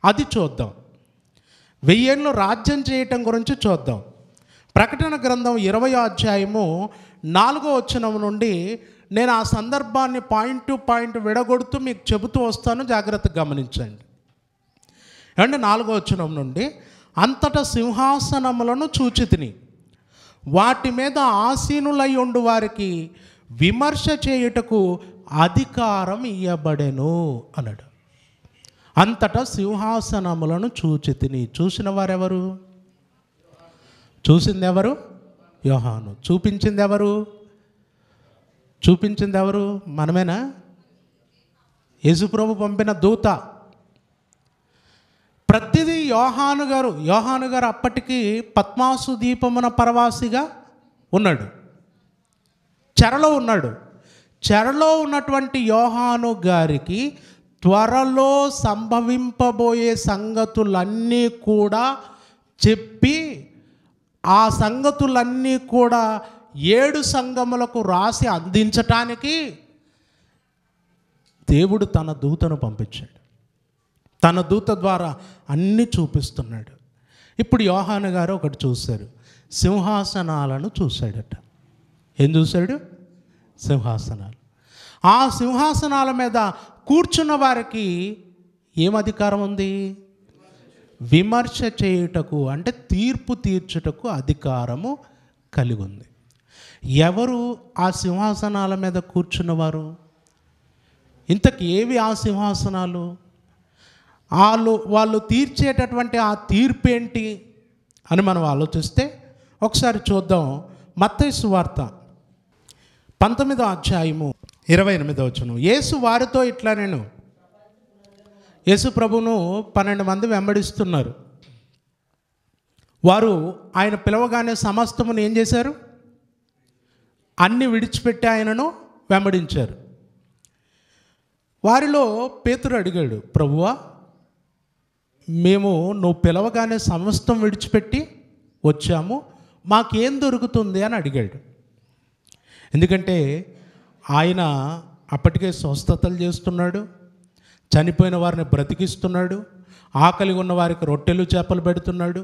అది చూద్దాం. 1000 ఏండ్లు రాజ్యం చేయటం గురించి చూద్దాం. ప్రకటన గ్రంథం 20వ అధ్యాయము 4వ వచనం నుండి నేను ఆ సందర్భాన్ని పాయింట్ టు పాయింట్ విడగొడుతూ మీకు చెబుతూ వస్తాను, జాగ్రత్తగా గమనించండి. అంటే 4వ వచనం నుండి, అంతటా సింహాసనములను చూచితిని, వాటి మీద ఆసీనులై ఉండు వారికి విమర్శ చేయుటకు అధికారం ఇయ్యబడెను అన్నాడు. అంతటా సింహాసనములను చూచితిని. చూసిన వారెవరు? చూసింది ఎవరు? యోహాను. చూపించింది ఎవరు? మనమేనా? యేసుప్రభు పంపిన దూత. ప్రతిదీ యోహాను గారు అప్పటికి పద్మాసు దీపమున పరవాసిగా ఉన్నాడు, చెరలో ఉన్నాడు. చెరలో ఉన్నటువంటి యోహాను గారికి త్వరలో సంభవింపబోయే సంగతులన్నీ కూడా చెప్పి, ఆ సంగతులన్నీ కూడా 7 సంఘములకు రాసి అందించటానికి దేవుడు తన దూతను పంపించాడు. తన దూత ద్వారా అన్నీ చూపిస్తున్నాడు. ఇప్పుడు యోహాను గారు ఒకటి చూశారు, సింహాసనాలను చూశాడట. ఏం చూశాడు? సింహాసనాలు. ఆ సింహాసనాల మీద కూర్చున్న వారికి ఏం అధికారం ఉంది? విమర్శ చేయుటకు, అంటే తీర్పు తీర్చుటకు అధికారము కలిగి ఉంది. ఎవరు ఆ సింహాసనాల మీద కూర్చున్నవారు? ఇంతకు ఏవి ఆ సింహాసనాలు? వాళ్ళు తీర్చేటటువంటి ఆ తీర్పు ఏంటి అని మనం ఆలోచిస్తే ఒకసారి చూద్దాం. మత్తయి సువార్త 19వ అధ్యాయము 28వ వచనం. యేసు వారితో ఇట్లా, నేను యేసు ప్రభువును 12 మంది వెంబడిస్తున్నారు. వారు ఆయన పిలవగానే సమస్తమును ఏం చేశారు? అన్ని విడిచిపెట్టి ఆయనను వెంబడించారు. వారిలో పేతురు అడిగాడు, ప్రభువా, మేము నువ్వు పిలవగానే సమస్తం విడిచిపెట్టి వచ్చాము, మాకేం దొరుకుతుంది అని అడిగాడు. ఎందుకంటే ఆయన అప్పటికే స్వస్థతలు చేస్తున్నాడు, చనిపోయిన వారిని బ్రతికిస్తున్నాడు, ఆకలి ఉన్న వారికి రొట్టెలు చేపలు పెడుతున్నాడు.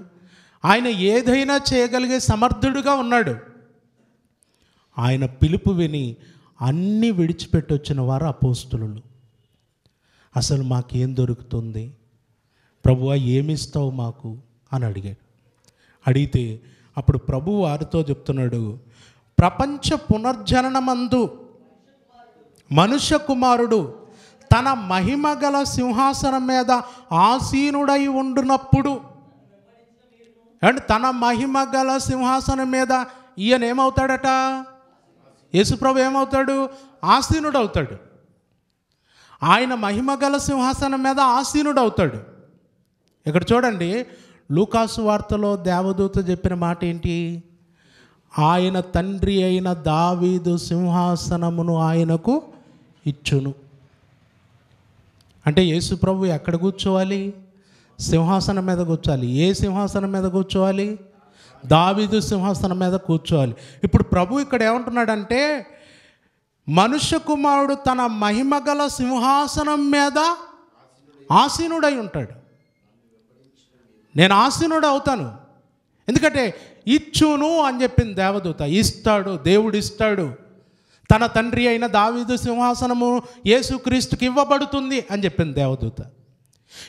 ఆయన ఏదైనా చేయగలిగే సమర్థుడుగా ఉన్నాడు. ఆయన పిలుపు విని అన్నీ విడిచిపెట్టి వచ్చిన వారు అపోస్తులు. అసలు మాకేం దొరుకుతుంది ప్రభువా, ఏమిస్తావు మాకు అని అడిగాడు. అడిగితే అప్పుడు ప్రభువు వారితో చెప్తున్నాడు, ప్రపంచ పునర్జననమందు మనుష్య కుమారుడు తన మహిమ గల సింహాసనం మీద ఆసీనుడై ఉండునప్పుడు, అండ్ తన మహిమ గల సింహాసనం మీద ఈయన ఏమవుతాడట? యేసుప్రభు ఏమవుతాడు? ఆసీనుడు అవుతాడు. ఆయన మహిమ గల సింహాసనం మీద ఆసీనుడు అవుతాడు. ఇక్కడ చూడండి, లూకాసు వార్తలో దేవదూత చెప్పిన మాట ఏంటి? ఆయన తండ్రి అయిన దావీదు సింహాసనమును ఆయనకు ఇచ్చును. అంటే యేసు ప్రభు ఎక్కడ కూర్చోవాలి? సింహాసనం మీద కూర్చోవాలి. ఏ సింహాసనం మీద కూర్చోవాలి? దావీదు సింహాసనం మీద కూర్చోవాలి. ఇప్పుడు ప్రభు ఇక్కడ ఏమంటున్నాడంటే, మనుష్య కుమారుడు తన మహిమగల సింహాసనం మీద ఆసీనుడై ఉంటాడు. నేను ఆసీనుడు అవుతాను. ఎందుకంటే ఇచ్చును అని చెప్పింది దేవదూత. ఇస్తాడు, దేవుడు ఇస్తాడు. తన తండ్రి అయిన దావీదు సింహాసనము యేసుక్రీస్తుకి ఇవ్వబడుతుంది అని చెప్పింది దేవదూత.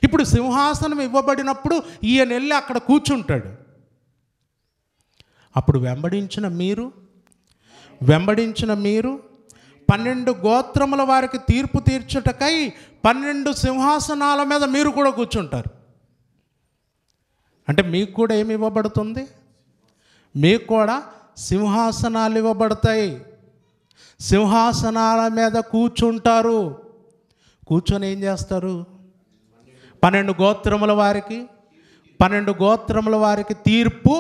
ఇప్పుడు సింహాసనం ఇవ్వబడినప్పుడు ఈయన వెళ్ళి అక్కడ కూర్చుంటాడు. అప్పుడు వెంబడించిన మీరు 12 గోత్రముల వారికి తీర్పు తీర్చుటకై 12 సింహాసనాల మీద మీరు కూడా కూర్చుంటారు. అంటే మీకు కూడా ఏమి ఇవ్వబడుతుంది? మీకు కూడా సింహాసనాలు ఇవ్వబడతాయి. సింహాసనాల మీద కూర్చుంటారు. కూర్చొని ఏం చేస్తారు? 12 గోత్రముల వారికి తీర్పు.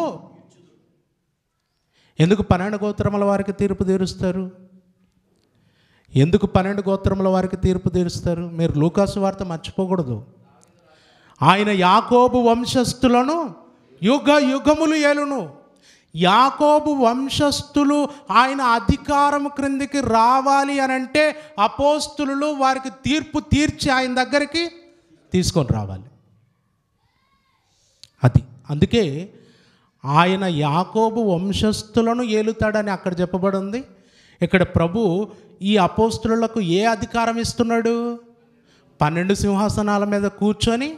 ఎందుకు 12 గోత్రముల వారికి తీర్పు తీరుస్తారు? ఎందుకు 12 గోత్రముల వారికి తీర్పు తీరుస్తారు? మీరు లూకాసు వార్త మర్చిపోకూడదు. ఆయన యాకోబు వంశస్థులను యుగ యుగములు ఏలును. యాకోబు వంశస్థులు ఆయన అధికారం క్రిందికి రావాలి అని అంటే అపోస్తులు వారికి తీర్పు తీర్చి ఆయన దగ్గరికి తీసుకొని రావాలి. అందుకే ఆయన యాకోబు వంశస్థులను ఏలుతాడని అక్కడ చెప్పబడింది. ఇక్కడ ప్రభు ఈ అపోస్తులకు ఏ అధికారం ఇస్తున్నాడు? 12 సింహాసనాల మీద కూర్చొని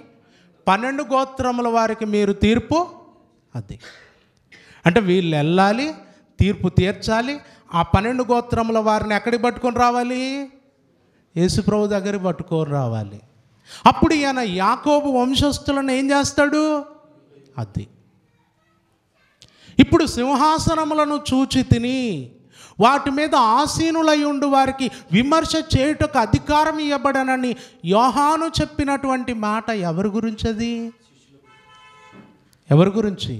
12 గోత్రముల వారికి మీరు తీర్పు. అంటే వీళ్ళు వెళ్ళాలి, తీర్పు తీర్చాలి. ఆ 12 గోత్రముల వారిని ఎక్కడికి పట్టుకొని రావాలి? యేసు ప్రభు దగ్గరికి పట్టుకొని రావాలి. అప్పుడు ఈయన యాకోబు వంశస్థులను ఏం చేస్తాడు? ఇప్పుడు సింహాసనములను చూచి తిని వాటి మీద ఆసీనులై ఉండు వారికి విమర్శ చేయుటకు అధికారం ఇవ్వబడనని యోహాను చెప్పినటువంటి మాట ఎవరి గురించి? అది ఎవరి గురించి?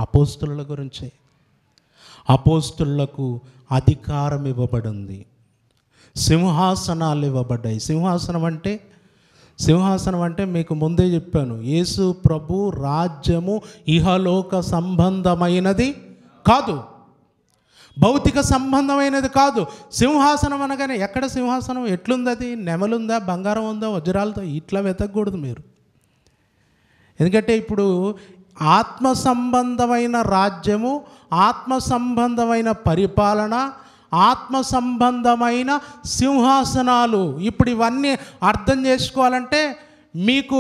అపోస్తుల గురించి. అపోస్తులకు అధికారం ఇవ్వబడింది, సింహాసనాలు ఇవ్వబడ్డాయి. సింహాసనం అంటే మీకు ముందే చెప్పాను, యేసు ప్రభు రాజ్యము ఇహలోక సంబంధమైనది కాదు, భౌతిక సంబంధమైనది కాదు. సింహాసనం అనగానే ఎక్కడ సింహాసనం? ఎట్లుంది? అది నెమలుందా, బంగారం ఉందా, వజ్రాలతో? ఇట్లా వెతకూడదు మీరు. ఎందుకంటే ఇప్పుడు ఆత్మ సంబంధమైన రాజ్యము, ఆత్మ సంబంధమైన పరిపాలన, ఆత్మ సంబంధమైన సింహాసనాలు. ఇప్పుడు ఇవన్నీ అర్థం చేసుకోవాలంటే మీకు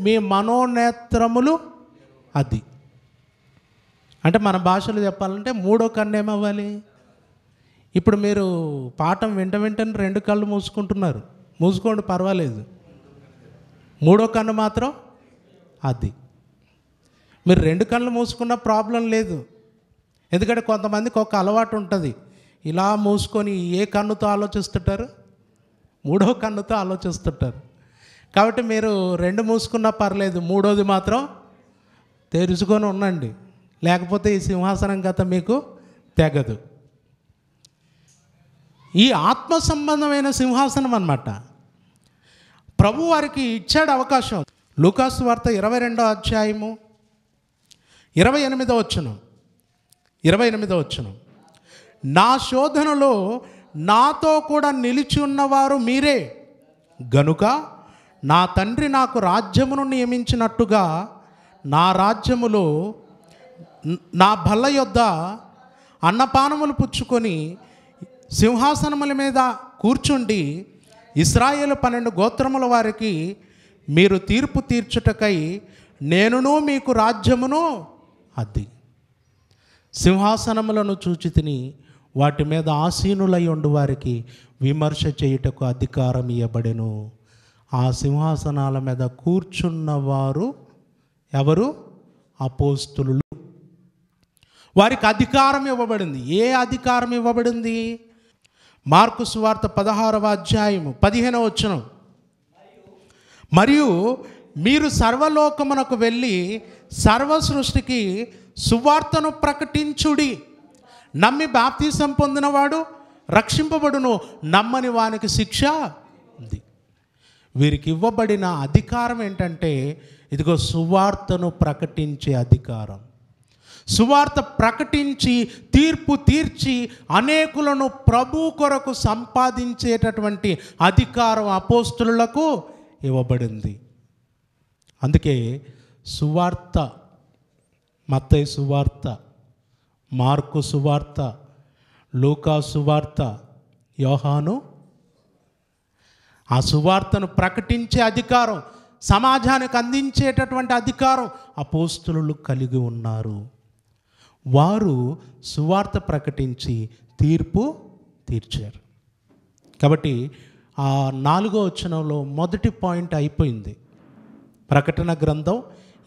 మీ మనోనేత్రములు అంటే మన భాషలో చెప్పాలంటే మూడో కన్ను ఏమవ్వాలి? ఇప్పుడు మీరు పాఠం వెంటనే 2 కళ్ళు మూసుకుంటున్నారు. మూసుకోండి, పర్వాలేదు. మూడో కన్ను మాత్రం మీరు 2 కళ్ళు మూసుకున్న ప్రాబ్లం లేదు. ఎందుకంటే కొంతమందికి ఒక అలవాటు ఉంటుంది, ఇలా మూసుకొని ఏ కన్నుతో ఆలోచిస్తుంటారు? మూడో కన్నుతో ఆలోచిస్తుంటారు. కాబట్టి మీరు 2 మూసుకున్నా పర్లేదు, మూడోది మాత్రం తెరుచుకొని ఉండండి. లేకపోతే ఈ సింహాసనం కథ మీకు తెగదు. ఈ ఆత్మ సంబంధమైన సింహాసనం అన్నమాట. ప్రభు వారికి ఇచ్చాడు అవకాశం. లూకాసు వార్త 22వ అధ్యాయము 28వ వచనం. నా శోధనలో నాతో కూడా నిలిచి ఉన్నవారు మీరే గనుక నా తండ్రి నాకు రాజ్యమును నియమించినట్టుగా నా రాజ్యములో నా బల్ల యొద్ద అన్నపానములు పుచ్చుకొని సింహాసనముల మీద కూర్చుండి ఇశ్రాయేలు 12 గోత్రముల వారికి మీరు తీర్పు తీర్చుటకై నేనును మీకు రాజ్యమును సింహాసనములను చూచి తిని వాటి మీద ఆసీనులై ఉండు వారికి విమర్శ చేయుటకు అధికారం ఇవ్వబడెను. ఆ సింహాసనాల మీద కూర్చున్నవారు ఎవరు? అపోస్తులు. వారికి అధికారం ఇవ్వబడింది. ఏ అధికారం ఇవ్వబడింది? మార్కు సువార్త 16వ అధ్యాయము 15వ వచనం. మరియు మీరు సర్వలోకమునకు వెళ్ళి సర్వ సృష్టికి సువార్తను ప్రకటించుడి. నమ్మి బాప్తిసం పొందినవాడు రక్షింపబడును, నమ్మని వానికి శిక్ష ఉంది. వీరికి ఇవ్వబడిన అధికారం ఏంటంటే ఇదిగో సువార్తను ప్రకటించే అధికారం. సువార్త ప్రకటించి తీర్పు తీర్చి అనేకులను ప్రభు కొరకు సంపాదించేటటువంటి అధికారం అపోస్తలులకు ఇవ్వబడింది. అందుకే సువార్త, మత్తయి సువార్త, మార్కు సువార్త, లూకా సువార్త, యోహాను, ఆ సువార్తను ప్రకటించే అధికారం, సమాజానికి అందించేటటువంటి అధికారం అపోస్తలులు కలిగి ఉన్నారు. వారు సువార్త ప్రకటించి తీర్పు తీర్చారు. కాబట్టి ఆ 4వ వచనంలో మొదటి పాయింట్ అయిపోయింది. ప్రకటన గ్రంథం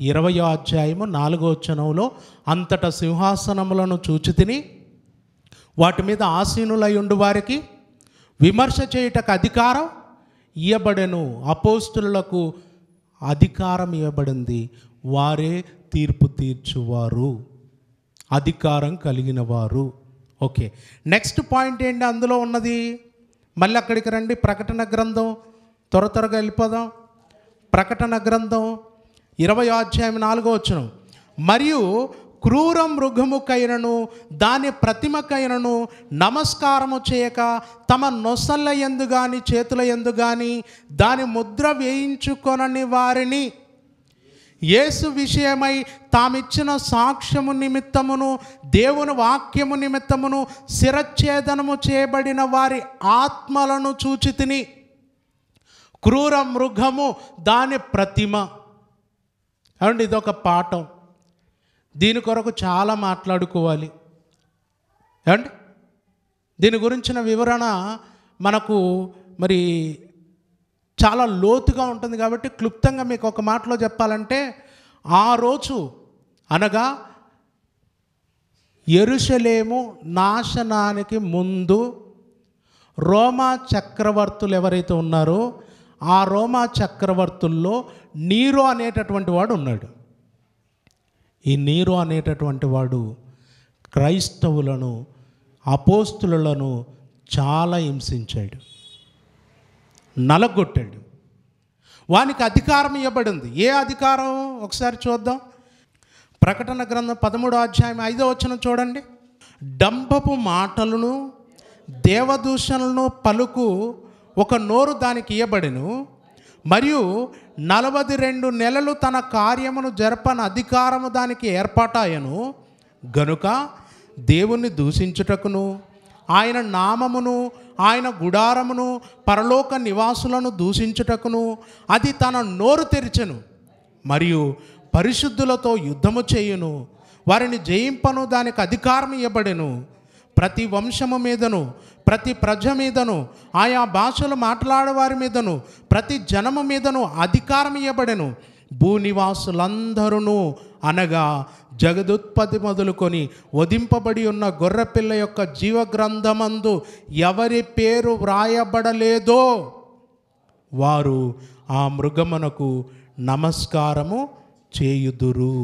20వ అధ్యాయము 4వ వచనంలో అంతటా సింహాసనములను చూచితిని, వాటి మీద ఆసీనులై ఉండు వారికి విమర్శ చేయుటకు అధికారం ఇవ్వబడెను. అపోస్తలులకు అధికారం ఇవ్వబడింది. వారే తీర్పు తీర్చువారు, అధికారం కలిగిన వారు. ఓకే, నెక్స్ట్ పాయింట్ ఏంటి అందులో ఉన్నది? మళ్ళీ అక్కడికి రండి. ప్రకటన గ్రంథం త్వరగా వెళ్ళిపోదాం. ప్రకటన గ్రంథం 20వ అధ్యాయం 4వ వచనం, మరియు క్రూర మృగముకైనను దాని ప్రతిమకైనను నమస్కారము చేయక తమ నొసళ్ళ యందు గాని చేతుల యందు గాని దాని ముద్ర వేయించుకొనని వారిని యేసు విషయమై తామిచ్చిన సాక్ష్యము నిమిత్తమును దేవుని వాక్యము నిమిత్తమును శిరచ్ఛేదనము చేయబడిన వారి ఆత్మలను చూచితిని. క్రూర మృగము దాని ప్రతిమ. అండి, ఇదొక పాఠం. దీని కొరకు చాలా మాట్లాడుకోవాలి. ఏమండి, దీని గురించిన వివరణ మనకు మరి చాలా లోతుగా ఉంటుంది. కాబట్టి క్లుప్తంగా మీకు ఒక మాటలో చెప్పాలంటే, ఆ రోజు అనగా యెరూషలేము నాశనానికి ముందు రోమా చక్రవర్తులు ఎవరైతే ఉన్నారో ఆ రోమా చక్రవర్తుల్లో నీరో అనేటటువంటి వాడు ఉన్నాడు. ఈ నీరో అనేటటువంటి వాడు క్రైస్తవులను, అపోస్తులను చాలా హింసించాడు, నలగొట్టాడు. వానికి అధికారం ఇవ్వబడింది. ఏ అధికారం ఒకసారి చూద్దాం. ప్రకటన గ్రంథం 13వ అధ్యాయం 5వ వచనం చూడండి. డంబపు మాటలను దేవదూషణలను పలుకు ఒక నోరు దానికి ఇవ్వబడెను, మరియు 42 నెలలు తన కార్యమును జరపని అధికారము దానికి ఏర్పాటాయను. గనుక దేవుణ్ణి దూషించుటకును ఆయన నామమును ఆయన గుడారమును పరలోక నివాసులను దూషించుటకును అది తన నోరు తెరిచెను. మరియు పరిశుద్ధులతో యుద్ధము చేయును, వారిని జయింపను దానికి అధికారం ఇవ్వబడెను. ప్రతి వంశము మీదను ప్రతి ప్రజ మీదను ఆయా భాషలు మాట్లాడేవారి మీదను ప్రతి జనము మీదను అధికారం ఇవ్వబడెను. భూనివాసులందరూ అనగా జగదుత్పత్తి మొదలుకొని వధింపబడి ఉన్న గొర్రెపిల్ల యొక్క జీవగ్రంథమందు ఎవరి పేరు వ్రాయబడలేదో వారు ఆ మృగమునకు నమస్కారము చేయుదురు.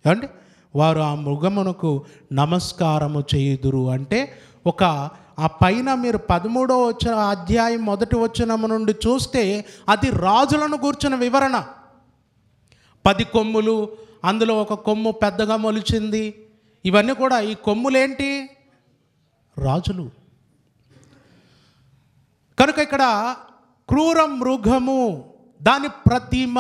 అంటే వారు ఆ మృగమునకు నమస్కారము చేయుదురు అంటే ఒక ఆ పైన మీరు 13వ అధ్యాయం 1వ వచనము నుండి చూస్తే అది రాజులను గూర్చిన వివరణ. 10 కొమ్ములు, అందులో ఒక కొమ్ము పెద్దగా మొలిచింది. ఇవన్నీ కూడా ఈ కొమ్ములేంటి? రాజులు. కనుక ఇక్కడ క్రూర మృగము, దాని ప్రతిమ,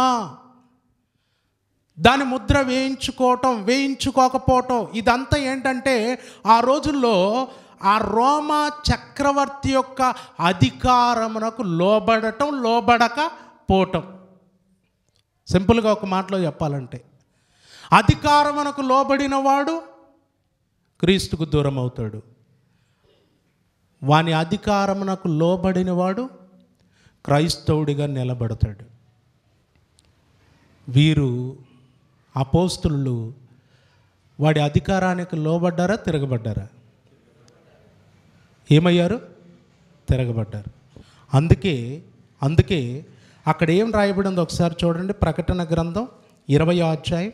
దాని ముద్ర వేయించుకోవటం వేయించుకోకపోవటం, ఇదంతా ఏంటంటే ఆ రోజుల్లో ఆ రోమా చక్రవర్తి యొక్క అధికారమునకు లోబడకపోవటం. సింపుల్గా ఒక మాటలో చెప్పాలంటే, అధికారమునకు లోబడిన వాడు క్రీస్తుకు దూరం అవుతాడు, వాని అధికారమునకు లోబడిన వాడు క్రైస్తవుడిగా నిలబడతాడు. వీరు అపోస్తులు వాడి అధికారానికి లోబడ్డారా, తిరగబడ్డారా? ఏమయ్యారు? తిరగబడ్డారు. అందుకే అక్కడ ఏం రాయబడిందో ఒకసారి చూడండి. ప్రకటన గ్రంథం 20వ అధ్యాయం.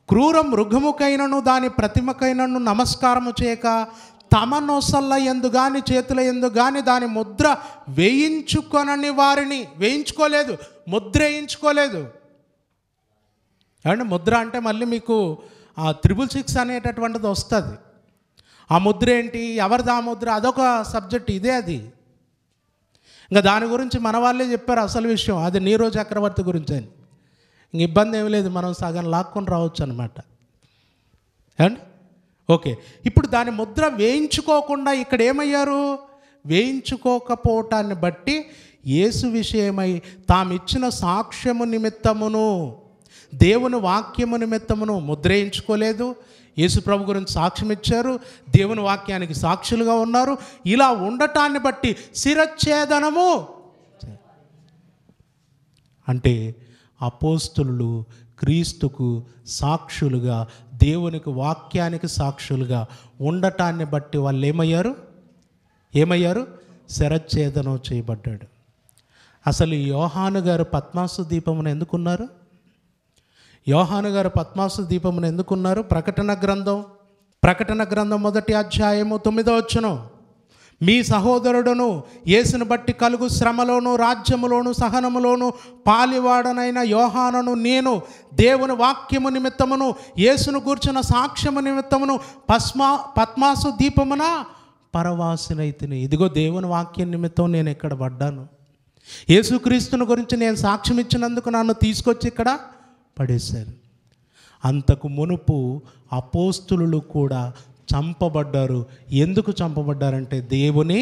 క్రూర మృగముకైనను దాని ప్రతిమకైనను నమస్కారము చేయక తమ నొసళ్ళ యందు గాని చేతుల యందు గాని దాని ముద్ర వేయించుకొనని వారిని, వేయించుకోలేదు, ముద్ర వేయించుకోలేదు. ఏమంటే ముద్ర అంటే మళ్ళీ మీకు 666 అనేటటువంటిది వస్తుంది. ఆ ముద్ర ఏంటి, ఎవరిది ఆ ముద్ర, అదొక సబ్జెక్ట్, ఇదే అది. ఇంకా దాని గురించి మన వాళ్ళే చెప్పారు అసలు విషయం, అది నీరో చక్రవర్తి గురించి అని. ఇంక ఇబ్బంది ఏమీ లేదు, మనం సగం లాక్కొని రావచ్చు అనమాట. అండ్ ఓకే, ఇప్పుడు దాని ముద్ర వేయించుకోకుండా ఇక్కడ ఏమయ్యారు, వేయించుకోకపోవటాన్ని బట్టి యేసు విషయమై తామిచ్చిన సాక్ష్యము నిమిత్తమును దేవుని వాక్యము నిమిత్తమును ముద్ర వేయించుకోలేదు. యేసు ప్రభు గురించి సాక్ష్యం ఇచ్చారు, దేవుని వాక్యానికి సాక్షులుగా ఉన్నారు. ఇలా ఉండటాన్ని బట్టి శిరచ్ఛేదనము అంటే అపోస్తలులు క్రీస్తుకు సాక్షులుగా, దేవునికి వాక్యానికి సాక్షులుగా ఉండటాన్ని బట్టి వాళ్ళు ఏమయ్యారు శిరచ్ఛేదనం చేయబడ్డాడు. అసలు యోహాను గారు పద్మాసు దీపమును ఎందుకున్నారు? యోహాను గారు పద్మాసు దీపమును ఎందుకున్నారు? ప్రకటన గ్రంథం 1వ అధ్యాయము 9వ వచనం, మీ సహోదరుడును యేసును బట్టి కలుగు శ్రమలోను రాజ్యములోను సహనములోను పాలివాడనైన యోహానును నేను దేవుని వాక్యము నిమిత్తమును యేసును గూర్చిన సాక్ష్యము నిమిత్తమును పద్మాసు దీపమున పరవాసినైతిని. ఇదిగో దేవుని వాక్యం నిమిత్తం నేను ఇక్కడ పడ్డాను. యేసుక్రీస్తుని గురించి నేను సాక్ష్యం ఇచ్చినందుకు నన్ను తీసుకొచ్చి ఇక్కడ పడేశారు. అంతకు మునుపు అపోస్తులు కూడా చంపబడ్డారు. ఎందుకు చంపబడ్డారంటే దేవుని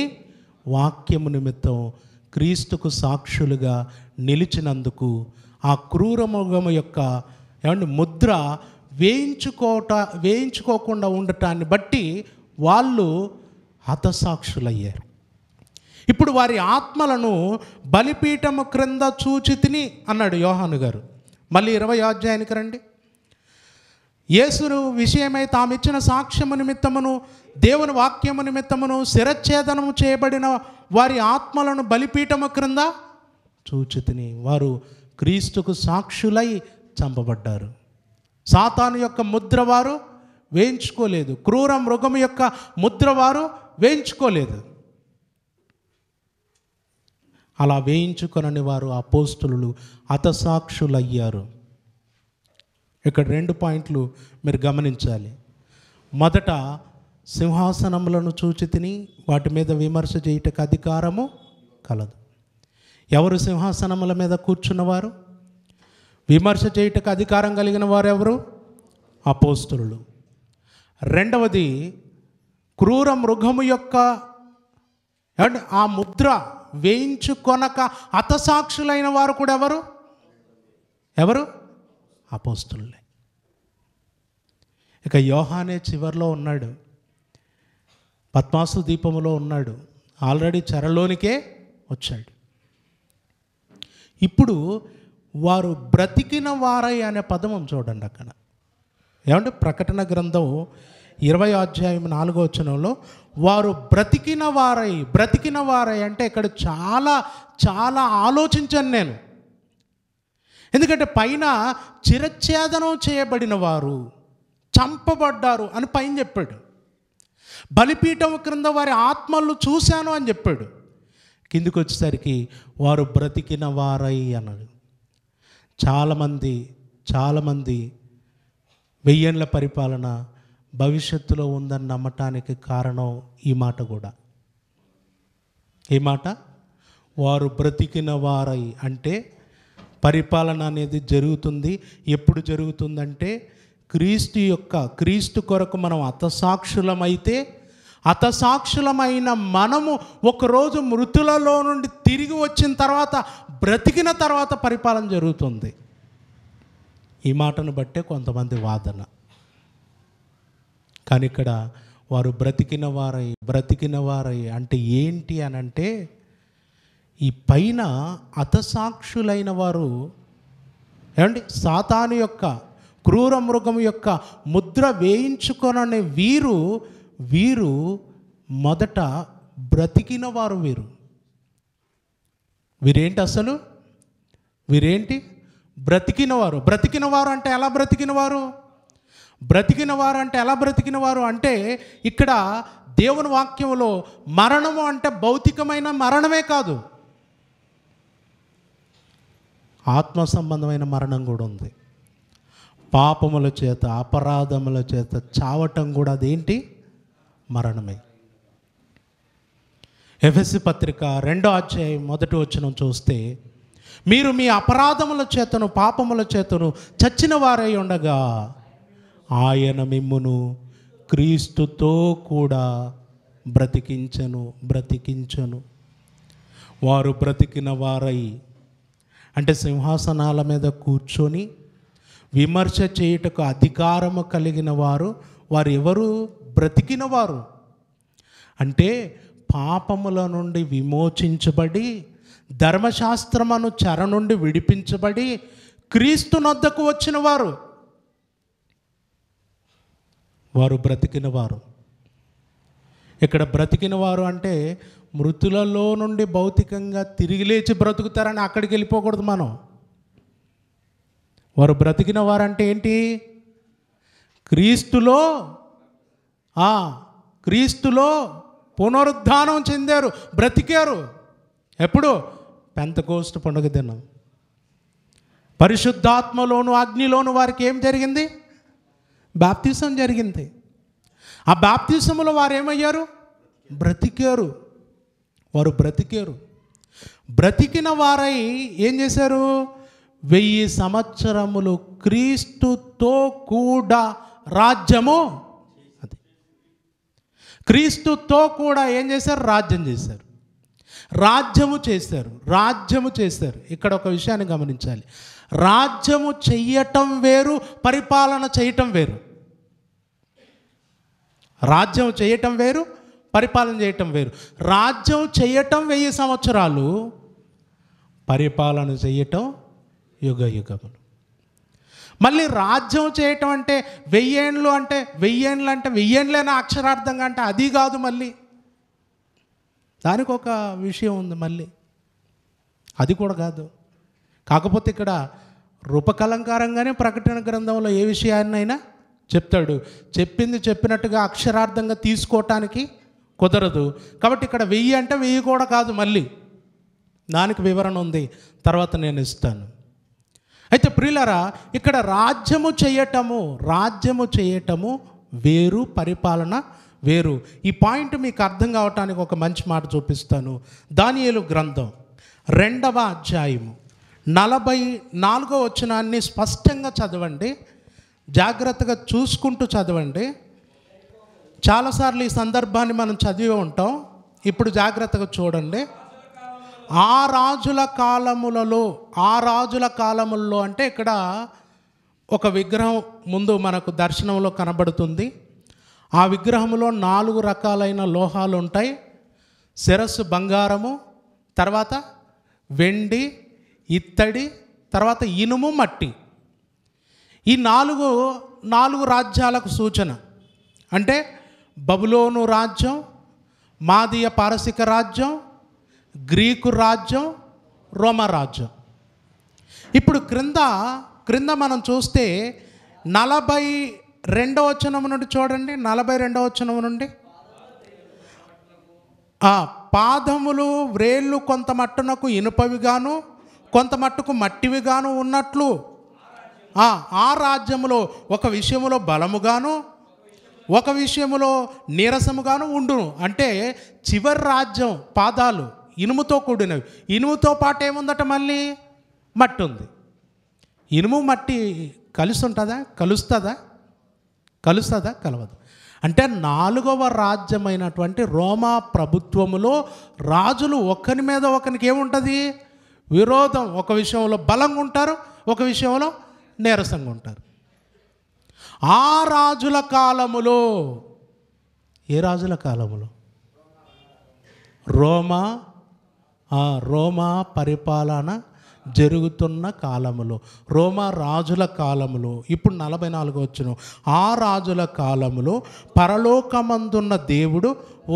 వాక్యము నిమిత్తం క్రీస్తుకు సాక్షులుగా నిలిచినందుకు. ఆ క్రూరమృగము యొక్క ముద్ర వేయించుకోకుండా ఉండటాన్ని బట్టి వాళ్ళు హతసాక్షులయ్యారు. ఇప్పుడు వారి ఆత్మలను బలిపీఠము క్రింద చూచితిని అన్నాడు యోహాను గారు. మళ్ళీ 20వ అధ్యాయానికి రండి. యేసును విషయమై తామిచ్చిన సాక్ష్యము నిమిత్తమును దేవుని వాక్యము నిమిత్తమును శిరచ్ఛేదనము చేయబడిన వారి ఆత్మలను బలిపీఠము క్రింద చూచితిని. వారు క్రీస్తుకు సాక్షులై చంపబడ్డారు. సాతాను యొక్క ముద్ర వారు వేయించుకోలేదు, క్రూర మృగము యొక్క ముద్ర వారు వేయించుకోలేదు. అలా వేయించుకొనని వారు అపోస్తలులు హతసాక్షులయ్యారు. ఇక్కడ 2 పాయింట్లు మీరు గమనించాలి. మొదట, సింహాసనములను చూచితిని, వాటి మీద విమర్శ చేయుటకు అధికారము కలదు. ఎవరు సింహాసనముల మీద కూర్చున్నవారు? విమర్శ చేయుటకు అధికారం కలిగిన వారు ఎవరు? అపోస్తలులు. రెండవది, క్రూర మృగము యొక్క ఆ ముద్ర వేయించుకొనక హతసాక్షులైన వారు కూడా ఎవరు? అపోస్తలులే. ఇక యోహానే చివరిలో ఉన్నాడు, పద్మాసు దీపములో ఉన్నాడు, ఆల్రెడీ చెరలోనికే వచ్చాడు. ఇప్పుడు వారు బ్రతికిన వారై అనే పదం చూడండి అక్కడ. ఏమంటే ప్రకటన గ్రంథం 20వ అధ్యాయం 4వ వచనంలో వారు బ్రతికిన వారై అంటే ఇక్కడ చాలా ఆలోచించాను నేను. ఎందుకంటే పైన శిరచ్ఛేదనం చేయబడిన వారు, చంపబడ్డారు అని పైన చెప్పాడు. బలిపీఠం క్రింద వారి ఆత్మలను చూశాను అని చెప్పాడు. కిందికి వచ్చేసరికి వారు బ్రతికిన వారై అన్నాడు. చాలామంది 1000 ఏళ్ల పరిపాలన భవిష్యత్తులో ఉందని నమ్మటానికి కారణం ఈ మాట కూడా. ఈ మాట, వారు బ్రతికిన వారై అంటే పరిపాలన అనేది జరుగుతుంది. ఎప్పుడు జరుగుతుందంటే క్రీస్తు కొరకు మనం హతసాక్షులమైన మనము ఒకరోజు మృతులలో నుండి తిరిగి వచ్చిన తర్వాత, బ్రతికిన తర్వాత పరిపాలన జరుగుతుంది. ఈ మాటను బట్టే కొంతమంది వాదన. కానీ ఇక్కడ వారు బ్రతికిన వారై అంటే ఏంటి అని అంటే, ఈ పైన హతసాక్షులైన వారు ఏమండి సాతాను యొక్క క్రూర మృగం యొక్క ముద్ర వేయించుకొనని వీరు మొదట బ్రతికిన వారు. వీరేంటి బ్రతికిన వారు అంటే ఎలా బ్రతికిన వారు అంటే ఇక్కడ దేవుని వాక్యంలో మరణము అంటే భౌతికమైన మరణమే కాదు, ఆత్మ సంబంధమైన మరణం కూడా ఉంది. పాపముల చేత, అపరాధముల చేత చావటం కూడా అదేంటి? మరణమే. ఎఫెసీ పత్రిక 2వ అధ్యాయం 1వ వచనం చూస్తే, మీరు మీ అపరాధముల చేతను పాపముల చేతను చచ్చిన వారై ఉండగా ఆయన మిమ్మును క్రీస్తుతో కూడా బ్రతికించను. వారు బ్రతికిన వారై అంటే సింహాసనాల మీద కూర్చొని విమర్శ చేయుటకు అధికారము కలిగిన వారు ఎవరు? బ్రతికిన వారు. అంటే పాపముల నుండి విమోచించబడి, ధర్మశాస్త్రమును చెర నుండి విడిపించబడి క్రీస్తు నొద్దకు వచ్చిన వారు బ్రతికిన వారు. ఇక్కడ బ్రతికిన వారు అంటే మృతులలో నుండి భౌతికంగా తిరిగి లేచి బ్రతుకుతారని అక్కడికి వెళ్ళిపోకూడదు మనం. వారు బ్రతికిన వారంటే ఏంటి? క్రీస్తులో పునరుద్ధానం చెందారు, బ్రతికారు. ఎప్పుడు? పెంతెకోస్తు పండుగ దినం. పరిశుద్ధాత్మలోను అగ్నిలోను వారికి ఏం జరిగింది? బాప్తిసం జరిగింది. ఆ బాప్తిసములో వారు ఏమయ్యారు? బ్రతికారు. వారు బ్రతికిన వారై ఏం చేశారు? 1000 సంవత్సరములు క్రీస్తుతో కూడా రాజ్యము, అది క్రీస్తుతో కూడా ఏం చేశారు? రాజ్యము చేశారు. ఇక్కడ ఒక విషయాన్ని గమనించాలి. రాజ్యము చెయ్యటం వేరు, పరిపాలన చేయటం వేరు. రాజ్యం చేయటం వేరు, పరిపాలన చేయటం వేరు. రాజ్యం చేయటం 1000 సంవత్సరాలు, పరిపాలన చేయటం యుగములు. మళ్ళీ రాజ్యం చేయటం అంటే 1000 ఏండ్లు అంటే 1000 ఏండ్లైనా అక్షరార్థంగా అంటే అది కాదు. మళ్ళీ దానికి ఒక విషయం ఉంది, మళ్ళీ అది కూడా కాదు. కాకపోతే ఇక్కడ రూపకలంకారంగానే ప్రకటన గ్రంథంలో ఏ విషయాన్నైనా చెప్తాడు. చెప్పింది చెప్పినట్టుగా అక్షరార్థంగా తీసుకోవటానికి కుదరదు. కాబట్టి ఇక్కడ 1000 అంటే 1000 కూడా కాదు, మళ్ళీ దానికి వివరణ ఉంది, తర్వాత నేను ఇస్తాను. అయితే ప్రియులారా, ఇక్కడ రాజ్యము చేయటము వేరు, పరిపాలన వేరు. ఈ పాయింట్ మీకు అర్థం కావటానికి ఒక మంచి మాట చూపిస్తాను. దానియేలు గ్రంథం 2వ అధ్యాయము 44వ వచనాన్ని స్పష్టంగా చదవండి, జాగ్రత్తగా చూసుకుంటూ చదవండి. చాలాసార్లు ఈ సందర్భాన్ని మనం చదివి ఉంటాం, ఇప్పుడు జాగ్రత్తగా చూడండి. ఆ రాజుల కాలములలో అంటే ఇక్కడ ఒక విగ్రహం ముందు మనకు దర్శనంలో కనబడుతుంది. ఆ విగ్రహంలో 4 రకాలైన లోహాలు ఉంటాయి. శిరస్సు బంగారము, తర్వాత వెండి, ఇత్తడి, తర్వాత ఇనుము, మట్టి. ఈ 4 రాజ్యాలకు సూచన. అంటే బబులోను రాజ్యం, మాదీయ పారసిక రాజ్యం, గ్రీకు రాజ్యం, రోమా రాజ్యం. ఇప్పుడు క్రింద మనం చూస్తే 42వ వచనం నుండి చూడండి. 42వ వచనం నుండి, పాదములు వ్రేళ్ళు కొంత మట్టునకు ఇనుపవిగాను కొంత మట్టుకు మట్టివిగాను ఉన్నట్లు ఆ రాజ్యములో ఒక విషయములో బలముగాను ఒక విషయములో నీరసముగాను ఉండును. అంటే చివరి రాజ్యం పాదాలు ఇనుముతో కూడినవి. ఇనుముతో పాటు ఏముందట? మళ్ళీ మట్టి ఉంది. ఇనుము మట్టి కలిసి ఉంటుందా? కలుస్తుందా? కలవదు. అంటే 4వ రాజ్యమైనటువంటి రోమా ప్రభుత్వములో రాజులు ఒకరి మీద ఒకరికి ఏముంటుంది? విరోధం. ఒక విషయంలో బలంగా ఉంటారు, ఒక విషయంలో నీరసంగా ఉంటారు. ఆ రాజుల కాలములో, ఏ రాజుల కాలములో? రోమా పరిపాలన జరుగుతున్న కాలములో, రోమా రాజుల కాలములో. ఇప్పుడు 44 వచ్చును. ఆ రాజుల కాలములో పరలోకమందున్న దేవుడు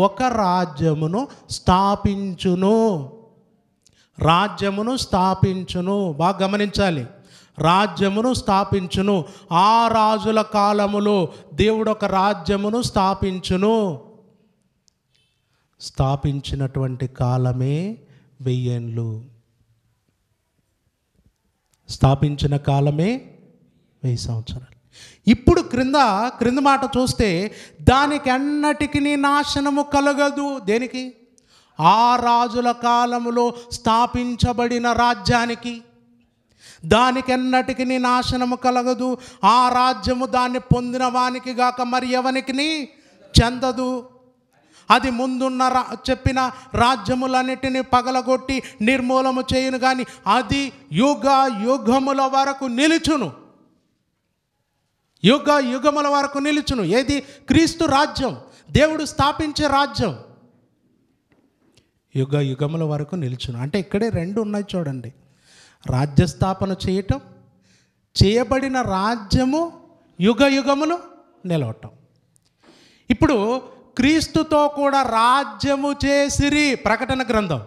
ఒక రాజ్యమును స్థాపించును. బాగా గమనించాలి. రాజ్యమును స్థాపించును. ఆ రాజుల కాలములో దేవుడు ఒక రాజ్యమును స్థాపించినటువంటి కాలమే 1000 ఏండ్లు. స్థాపించిన కాలమే 1000 సంవత్సరాలు. ఇప్పుడు క్రింద మాట చూస్తే దానికి ఎన్నటికి నాశనము కలగదు. దేనికి? ఆ రాజుల కాలములో స్థాపించబడిన రాజ్యానికి దానికి ఎన్నటికి నాశనము కలగదు. ఆ రాజ్యము దాన్ని పొందిన వానికి గాక మరి ఎవనికి చెందదు. అది ముందున్న చెప్పిన రాజ్యములన్నిటిని పగలగొట్టి నిర్మూలము చేయును, కానీ అది యుగ యుగముల వరకు నిలుచును. యుగ యుగముల వరకు నిలుచును. ఏది? క్రీస్తు రాజ్యం, దేవుడు స్థాపించే రాజ్యం యుగ యుగముల వరకు నిలుచును. అంటే ఇక్కడే రెండు ఉన్నాయి చూడండి. రాజ్యస్థాపన చేయటం, చేయబడిన రాజ్యము యుగ యుగములు నిలవటం. ఇప్పుడు క్రీస్తుతో కూడా రాజ్యము చేసిరి. ప్రకటన గ్రంథం.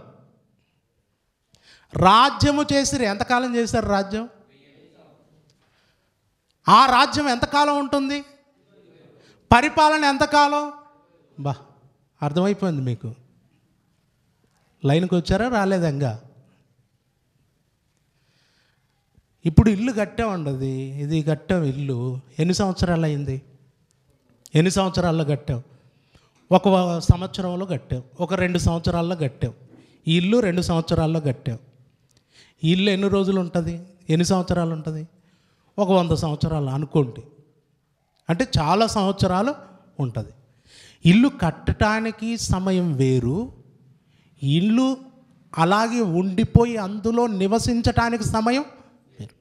రాజ్యము చేసిరి. ఎంతకాలం చేశారు రాజ్యం? ఆ రాజ్యం ఎంతకాలం ఉంటుంది? పరిపాలన ఎంతకాలం? అర్థమైపోయింది మీకు. లైన్కి వచ్చారా? రాలేదంగా. ఇప్పుడు ఇల్లు కట్టామండి. ఇది కట్టాం. ఇల్లు ఎన్ని సంవత్సరాలు అయింది? ఎన్ని సంవత్సరాల్లో కట్టాం? 1 సంవత్సరంలో కట్టాం, 2 సంవత్సరాల్లో కట్టాం. ఈ ఇల్లు 2 సంవత్సరాల్లో కట్టాం. ఈ ఇల్లు ఎన్ని రోజులు ఉంటుంది? ఎన్ని సంవత్సరాలు ఉంటుంది? 100 సంవత్సరాలు అనుకోండి. అంటే చాలా సంవత్సరాలు ఉంటుంది. ఇల్లు కట్టడానికి సమయం వేరు, ఇల్లు అలాగే ఉండిపోయి అందులో నివసించటానికి సమయం వేరు.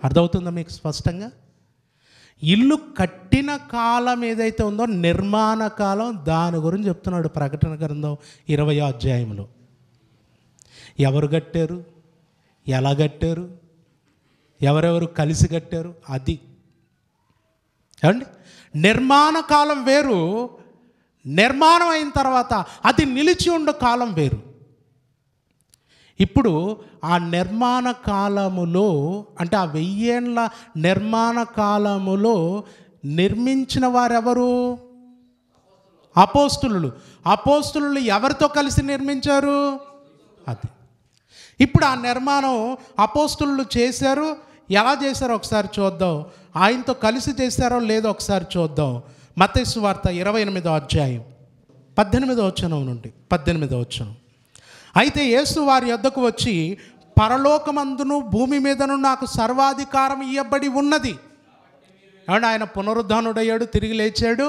అర్థమవుతుందా మీకు స్పష్టంగా? ఇల్లు కట్టిన కాలం ఏదైతే ఉందో నిర్మాణ కాలం, దాని గురించి చెప్తున్నాడు ప్రకటన గ్రంథం 20వ అధ్యాయంలో. ఎవరు కట్టారు, ఎలా కట్టారు, ఎవరెవరు కలిసి కట్టారు, అది ఏమండి. నిర్మాణ కాలం వేరు, నిర్మాణం అయిన తర్వాత అది నిలిచి ఉండే కాలం వేరు. ఇప్పుడు ఆ నిర్మాణ కాలములో, అంటే ఆ 1000 ఏళ్ళ నిర్మాణ కాలములో నిర్మించిన వారెవరు? అపోస్తులు. అపోస్తులు ఎవరితో కలిసి నిర్మించారు? అది. ఇప్పుడు ఆ నిర్మాణం అపోస్తులు చేశారు. ఎలా చేశారో ఒకసారి చూద్దాం. ఆయనతో కలిసి చేశారో లేదో ఒకసారి చూద్దాం. మత్తయి సువార్త 28వ అధ్యాయం 18వ వచనం నుండి 18వ వచనం. అయితే యేసు వారి యొద్దకు వచ్చి, పరలోకమందును భూమి మీదను నాకు సర్వాధికారం ఇవ్వబడి ఉన్నది. అంటే ఆయన పునరుద్ధానుడయ్యాడు, తిరిగి లేచాడు.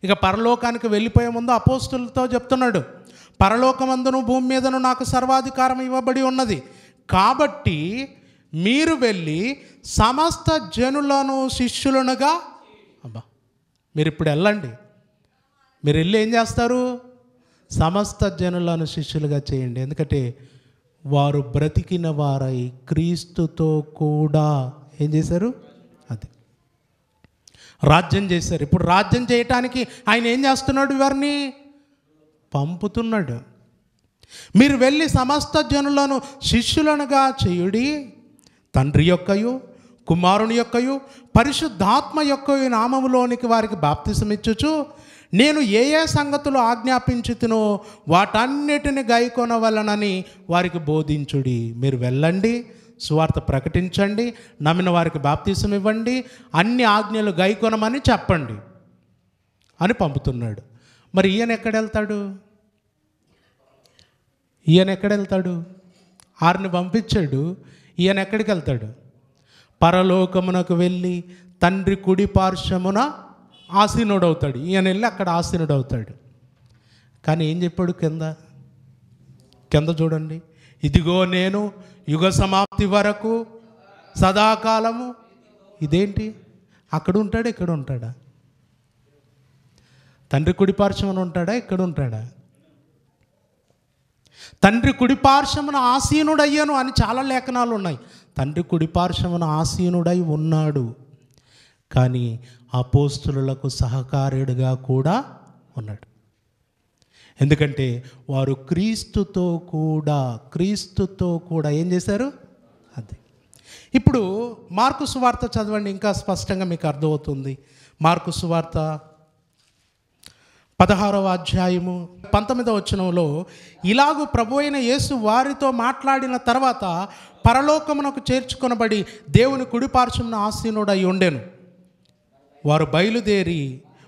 ఇక పరలోకానికి వెళ్ళిపోయే ముందు అపోస్తులతో చెప్తున్నాడు, పరలోకమందును భూమి మీదను నాకు సర్వాధికారం ఇవ్వబడి ఉన్నది, కాబట్టి మీరు వెళ్ళి సమస్త జనులను శిష్యులనుగా. మీరు ఇప్పుడు వెళ్ళండి. మీరు వెళ్ళి ఏం చేస్తారు? సమస్త జనులను శిష్యులుగా చేయండి. ఎందుకంటే వారు బ్రతికిన వారై క్రీస్తుతో కూడా ఏం చేశారు? అది రాజ్యం చేశారు. ఇప్పుడు రాజ్యం చేయటానికి ఆయన ఏం చేస్తున్నాడు? వారిని పంపుతున్నాడు. మీరు వెళ్ళి సమస్త జనులను శిష్యులనుగా చేయుడి, తండ్రి యొక్కయు కుమారుని యొక్కయు పరిశుద్ధాత్మ యొక్కయు నామములోనికి వారికి బాప్తిసమిచ్చుచు, నేను ఏ ఏ సంగతులు ఆజ్ఞాపించుతునో వాటన్నిటిని గైకొనవలనని వారికి బోధించుడి. మీరు వెళ్ళండి, సువార్త ప్రకటించండి, నమ్మిన వారికి బాప్తిసం ఇవ్వండి, అన్ని ఆజ్ఞలు గైకొనమని చెప్పండి అని పంపుతున్నాడు. మరి ఈయన ఎక్కడెళ్తాడు? ఆరిని పంపించాడు. ఈయన ఎక్కడికి వెళ్తాడు? పరలోకమునకు వెళ్ళి తండ్రి కుడి పార్శ్వమున ఆసీనుడవుతాడు. ఈయన వెళ్ళి అక్కడ ఆసీనుడవుతాడు. కానీ ఏం చెప్పాడు? కింద చూడండి, ఇదిగో నేను యుగ సమాప్తి వరకు సదాకాలము. ఇదేంటి? అక్కడ ఉంటాడా, ఇక్కడ ఉంటాడా? తండ్రి కుడి పార్శ్వమున ఉంటాడా, ఇక్కడ ఉంటాడా? తండ్రి కుడి పార్శ్వమున ఆసీనుడయ్యాను అని చాలా లేఖనాలు ఉన్నాయి. తండ్రి కుడి పార్శ్వమున ఆసీనుడై ఉన్నాడు, కానీ అపోస్తులకు సహకారుడిగా కూడా ఉన్నాడు. ఎందుకంటే వారు క్రీస్తుతో కూడా ఏం చేశారు? అది. ఇప్పుడు మార్కు సువార్త చదవండి, ఇంకా స్పష్టంగా మీకు అర్థమవుతుంది. మార్కు సువార్త 16వ అధ్యాయము 19వ వచనంలో, ఇలాగూ ప్రభు అయిన యేసు వారితో మాట్లాడిన తర్వాత పరలోకమునకు చేర్చుకొనబడి దేవుని కుడిపార్శ్వమున ఆసీనుడై ఉండెను. వారు బయలుదేరి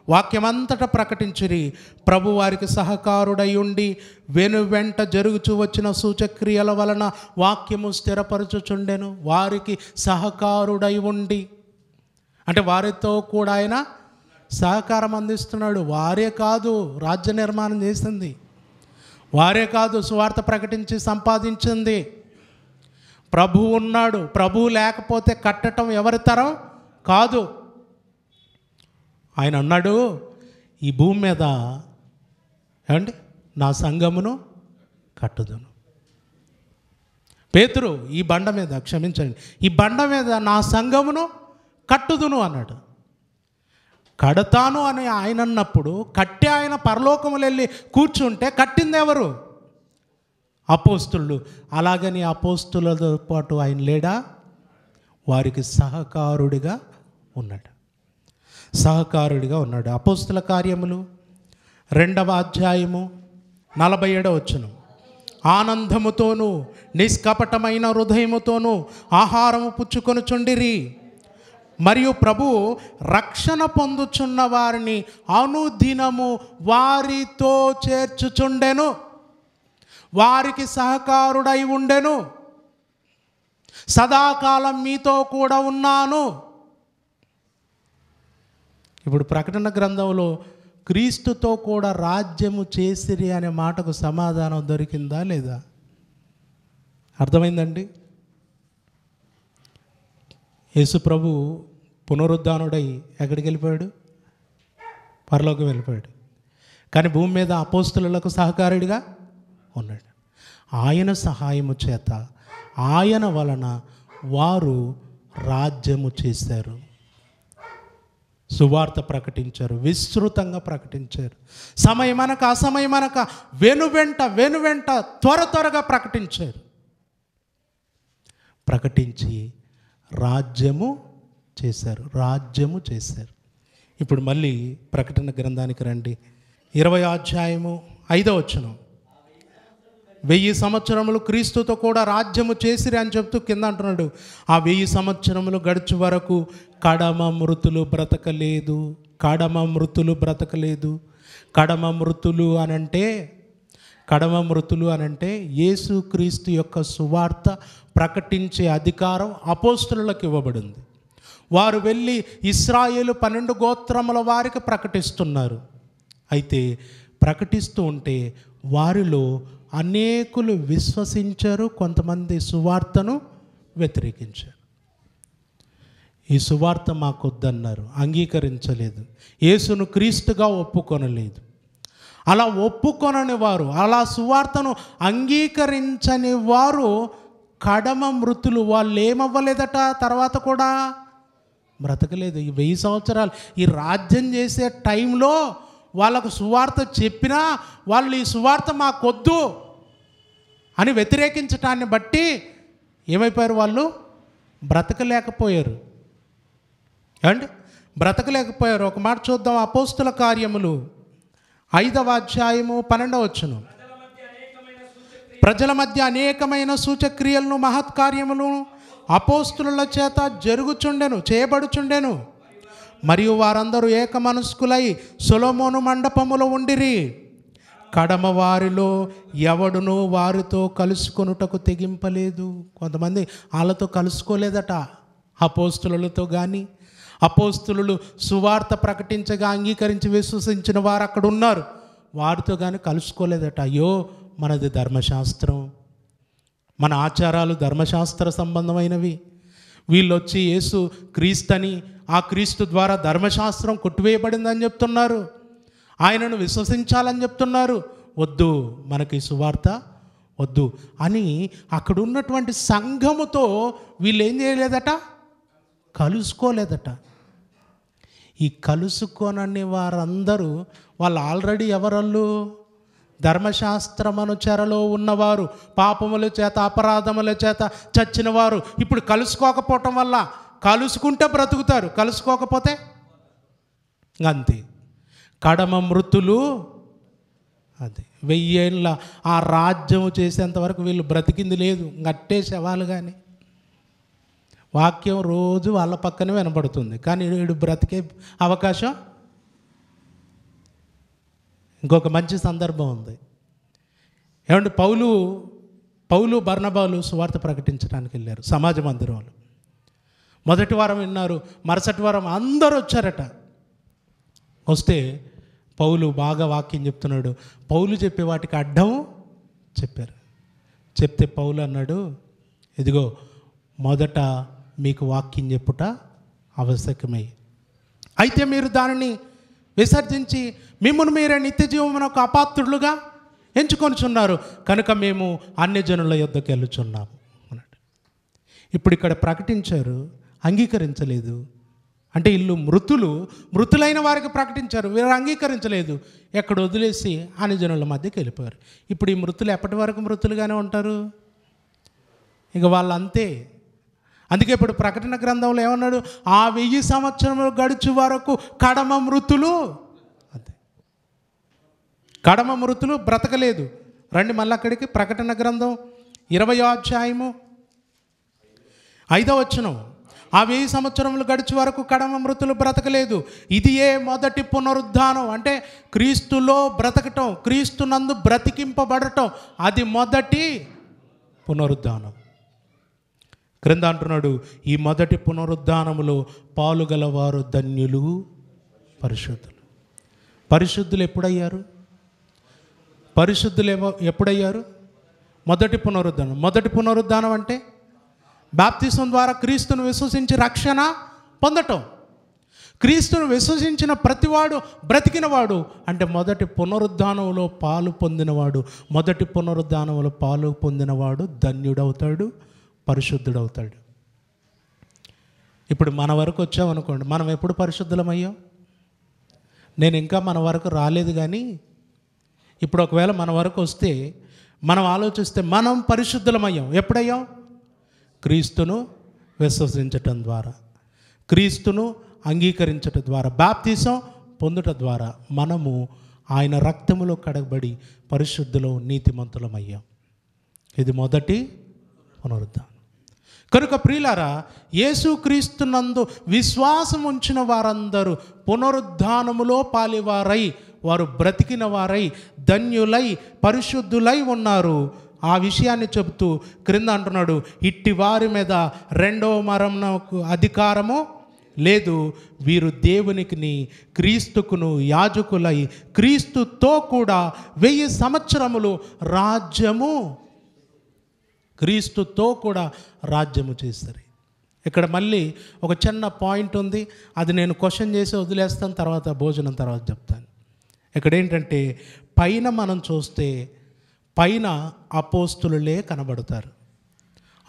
వాక్యమంతటా ప్రకటించిరి. ప్రభు వారికి సహకారుడై ఉండి వెనువెంట జరుగుచూ వచ్చిన సూచక్రియల వలన వాక్యము స్థిరపరచుచుండెను. వారికి సహకారుడై ఉండి అంటే వారితో కూడా ఆయన సహకారం అందిస్తున్నాడు. వారే కాదు రాజ్య నిర్మాణం చేసింది, వారే కాదు సువార్త ప్రకటించి సంపాదించింది. ప్రభువు ఉన్నాడు. ప్రభువు లేకపోతే కట్టడం ఎవరి తరం కాదు. ఆయన అన్నాడు, ఈ భూమి మీద ఏమండి నా సంఘమును కట్టుదును. పేతురు ఈ బండ మీద, క్షమించండి, ఈ బండ మీద నా సంఘమును కట్టుదును అన్నాడు. కడతాను అని ఆయన అన్నప్పుడు కట్టి ఆయన పరలోకములు వెళ్ళి కూర్చుంటే కట్టింది ఎవరు? అపోస్తులు. అలాగని అపోస్తులతో పాటు ఆయన లేడా? వారికి సహకారుడిగా ఉన్నాడు, సహకారుడిగా ఉన్నాడు. అపోస్తుల కార్యములు 2వ అధ్యాయము 47వ వచనం, ఆనందముతోనూ నిష్కపటమైన హృదయముతోనూ ఆహారము పుచ్చుకొనుచుండిరి, మరియు ప్రభువు రక్షణ పొందుచున్న వారిని అనుదినము వారితో చేర్చుచుండెను. వారికి సహకారుడై ఉండెను. సదాకాలం మీతో కూడా ఉన్నాను. ఇప్పుడు ప్రకటన గ్రంథంలో క్రీస్తుతో కూడా రాజ్యము చేసిరి అనే మాటకు సమాధానం దొరికిందా లేదా? అర్థమైందండి? యేసు ప్రభు పునరుద్ధానుడై ఎక్కడికి వెళ్ళిపోయాడు? పరలోకం వెళ్ళిపోయాడు. కానీ భూమి మీద అపోస్తులకు సహకారుడిగా ఉన్నాడు. ఆయన సహాయము చేత, ఆయన వలన వారు రాజ్యము చేశారు, సువార్త ప్రకటించారు, విస్తృతంగా ప్రకటించారు. సమయమనక అసమయమనక వెనువెంట త్వరగా ప్రకటించారు. ప్రకటించి రాజ్యము చేశారు. ఇప్పుడు మళ్ళీ ప్రకటన గ్రంథానికి రండి. 20వ అధ్యాయము 5వ వచనం, 1000 సంవత్సరములు క్రీస్తుతో కూడా రాజ్యము చేసిరి అని చెప్తూ కింద అంటున్నాడు, ఆ 1000 సంవత్సరములు గడుచు వరకు కడమ మృతులు బ్రతకలేదు. కడమ మృతులు అనంటే యేసు క్రీస్తు యొక్క సువార్త ప్రకటించే అధికారం అపోస్తులకు ఇవ్వబడింది. వారు వెళ్ళి ఇశ్రాయేలు 12 గోత్రముల వారికి ప్రకటిస్తున్నారు. అయితే ప్రకటిస్తూ ఉంటే వారిలో అనేకులు విశ్వసించారు, కొంతమంది సువార్తను వ్యతిరేకించారు. ఈ సువార్త మాకొద్దన్నారు, అంగీకరించలేదు, యేసును క్రీస్తుగా ఒప్పుకొనలేదు. అలా ఒప్పుకొనని వారు, అలా సువార్తను అంగీకరించని వారు కడమ మృతులు. వాళ్ళు ఏమవ్వలేదట, తర్వాత కూడా బ్రతకలేదు. ఈ 1000 సంవత్సరాలు ఈ రాజ్యం చేసే టైంలో వాళ్ళకు సువార్త చెప్పినా వాళ్ళు ఈ సువార్త మాకొద్దు అని వ్యతిరేకించటాన్ని బట్టి ఏమైపోయారు? వాళ్ళు బ్రతకలేకపోయారు. బ్రతకలేకపోయారు. ఒక మాట చూద్దాం. అపోస్తుల కార్యములు 5వ అధ్యాయము 12వ వచనం, ప్రజల మధ్య అనేకమైన సూచక్రియలను మహత్కార్యములు అపోస్తుల చేత చేయబడుచుండెను. మరియు వారందరూ ఏక మనస్కులై సొలొమోను మండపములో ఉండిరి. కడమ వారిలో ఎవడునూ వారితో కలుసుకొనుటకు తెగింపలేదు. కొంతమంది వాళ్ళతో కలుసుకోలేదట, అపోస్తులతో కానీ, అపోస్తులు సువార్త ప్రకటించగా అంగీకరించి విశ్వసించిన వారు అక్కడ ఉన్నారు, వారితో కానీ కలుసుకోలేదట. అయ్యో, మనది ధర్మశాస్త్రం, మన ఆచారాలు ధర్మశాస్త్ర సంబంధమైనవి. వీళ్ళు వచ్చి యేసు క్రీస్తని, ఆ క్రీస్తు ద్వారా ధర్మశాస్త్రం కొట్టివేయబడిందని చెప్తున్నారు, ఆయనను విశ్వసించాలని చెప్తున్నారు. వద్దు, మనకి సువార్త వద్దు అని అక్కడ ఉన్నటువంటి సంఘముతో వీళ్ళు ఏం చేయలేదట, కలుసుకోలేదట. ఈ కలుసుకోనని వారందరూ వాళ్ళు ఆల్రెడీ ఎవరళ్ళు? ధర్మశాస్త్రమను చెరలో ఉన్నవారు, పాపముల చేత అపరాధముల చేత చచ్చిన వారు. ఇప్పుడు కలుసుకోకపోవటం వల్ల, కలుసుకుంటే బ్రతుకుతారు, కలుసుకోకపోతే అంతే. కడమ మృతులు. అది 1000 ఏళ్ళ ఆ రాజ్యం చేసేంతవరకు వీళ్ళు బ్రతికింది లేదు, గట్టే శవాలు. కానీ వాక్యం రోజు వాళ్ళ పక్కనే వినపడుతుంది, కానీ వీడు బ్రతికే అవకాశం. ఇంకొక మంచి సందర్భం ఉంది. ఏమంటే పౌలు బర్నబాలు సువార్త ప్రకటించడానికి వెళ్ళారు సమాజ మందిరంలో. మొదటి వారం విన్నారు, మరుసటి వారం అందరూ వచ్చారట. వస్తే పౌలు బాగా వాక్యం చెప్తున్నాడు. పౌలు చెప్పే వాటికి అడ్డం చెప్పారు. చెప్తే పౌలు అన్నాడు, ఇదిగో మొదట మీకు వాక్యం చెప్పుట ఆవశ్యకమే, అయితే మీరు దానిని విసర్జించి మిమ్మల్ని మీరే నిత్య జీవమునకు అపాత్రులుగా ఎంచుకొనిచున్నారు, కనుక మేము అన్ని జనుల యొద్దకు వెళ్ళుచున్నాము అన్నాడు. ఇప్పుడు ఇక్కడ ప్రకటించారు, అంగీకరించలేదు. అంటే ఇల్లు మృతులైన వారికి ప్రకటించారు, వీరు అంగీకరించలేదు, ఎక్కడ వదిలేసి అన్ని జనుల మధ్యకి వెళ్ళిపోయారు. ఇప్పుడు ఈ మృతులు ఎప్పటి వరకు మృతులుగానే ఉంటారు? ఇక వాళ్ళు అంతే. అందుకే ఇప్పుడు ప్రకటన గ్రంథంలో ఏమన్నాడు? ఆ 1000 సంవత్సరములు గడుచు వరకు కడమ మృతులు. అదే కడమ మృతులు బ్రతకలేదు. రండి మళ్ళీ అక్కడికి. ప్రకటన గ్రంథం 20వ అధ్యాయము 5వ వచనం. ఆ 1000 సంవత్సరములు గడిచి వరకు కడమ మృతులు బ్రతకలేదు. ఇది మొదటి పునరుద్ధానం. అంటే క్రీస్తులో బ్రతకటం, క్రీస్తునందు బ్రతికింపబడటం, అది మొదటి పునరుద్ధానం. క్రింద అంటున్నాడు, ఈ మొదటి పునరుద్ధానములో పాలుగలవారు ధన్యులు, పరిశుద్ధులు. పరిశుద్ధులు ఎప్పుడయ్యారు? ఎప్పుడయ్యారు? మొదటి పునరుద్ధానం. మొదటి పునరుద్ధానం అంటే బాప్తిసం ద్వారా క్రీస్తును విశ్వసించి రక్షణ పొందటం. క్రీస్తును విశ్వసించిన ప్రతివాడు బ్రతికినవాడు. అంటే మొదటి పునరుద్ధానంలో పాలు పొందినవాడు, మొదటి పునరుద్ధానంలో పాలు పొందినవాడు ధన్యుడవుతాడు, పరిశుద్ధుడవుతాడు. ఇప్పుడు మన వరకు వచ్చామనుకోండి, మనం ఎప్పుడు పరిశుద్ధులమయ్యాం? నేను ఇంకా మన వరకు రాలేదు. కానీ ఇప్పుడు ఒకవేళ మన వరకు వస్తే మనం ఆలోచిస్తే మనం పరిశుద్ధులమయ్యాం. ఎప్పుడయ్యాం? క్రీస్తును విశ్వసించటం ద్వారా, క్రీస్తును అంగీకరించటం ద్వారా, బాప్తిసం పొందుట ద్వారా మనము ఆయన రక్తములో కడగబడి పరిశుద్ధులో నీతిమంతులమయ్యాం. ఇది మొదటి పునరుద్ధానం. కనుక ప్రియులారా, యేసుక్రీస్తునందు విశ్వాసం ఉంచిన వారందరూ పునరుద్ధానములో పాలివారై, వారు బ్రతికిన వారై, ధన్యులై, పరిశుద్ధులై ఉన్నారు. ఆ విషయాన్ని చెబుతూ క్రింద అంటున్నాడు, ఇట్టి వారి మీద రెండవ మరణమునకు అధికారము లేదు, వీరు దేవునికిని క్రీస్తుకును యాజకులై క్రీస్తుతో కూడా 1000 సంవత్సరములు రాజ్యము, క్రీస్తుతో కూడా రాజ్యము చేస్తారు. ఇక్కడ మళ్ళీ ఒక చిన్న పాయింట్ ఉంది, అది నేను క్వశ్చన్ చేసి వదిలేస్తాను, తర్వాత భోజనం తర్వాత చెప్తాను. ఇక్కడ ఏంటంటే, పైన మనం చూస్తే పైన అపోస్తులులే కనబడతారు.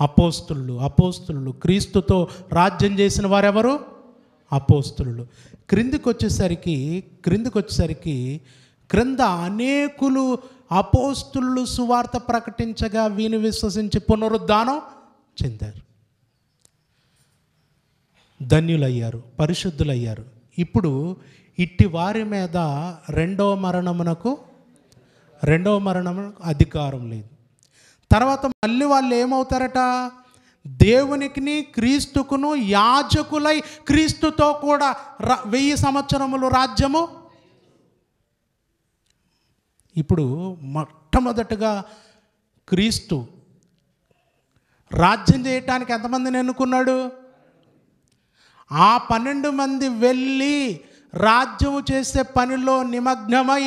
అపోస్తులు క్రీస్తుతో రాజ్యం చేసిన వారెవరు? అపోస్తులు. క్రిందికి వచ్చేసరికి క్రింద అనేకులు అపోస్తులు సువార్త ప్రకటించగా వీని విశ్వసించి పునరుద్ధానం చెందారు, ధన్యులయ్యారు, పరిశుద్ధులయ్యారు. ఇప్పుడు ఇట్టి వారి మీద రెండవ మరణమునకు అధికారం లేదు. తర్వాత మళ్ళీ వాళ్ళు ఏమవుతారట? దేవునికిని క్రీస్తుకును యాజకులై క్రీస్తుతో కూడా 1000 సంవత్సరములు రాజ్యము. ఇప్పుడు మొట్టమొదటగా క్రీస్తు రాజ్యం చేయటానికి ఎంతమందిని ఎన్నుకున్నాడు? ఆ 12 మంది వెళ్ళి రాజ్యము చేసే పనిలో నిమగ్నమై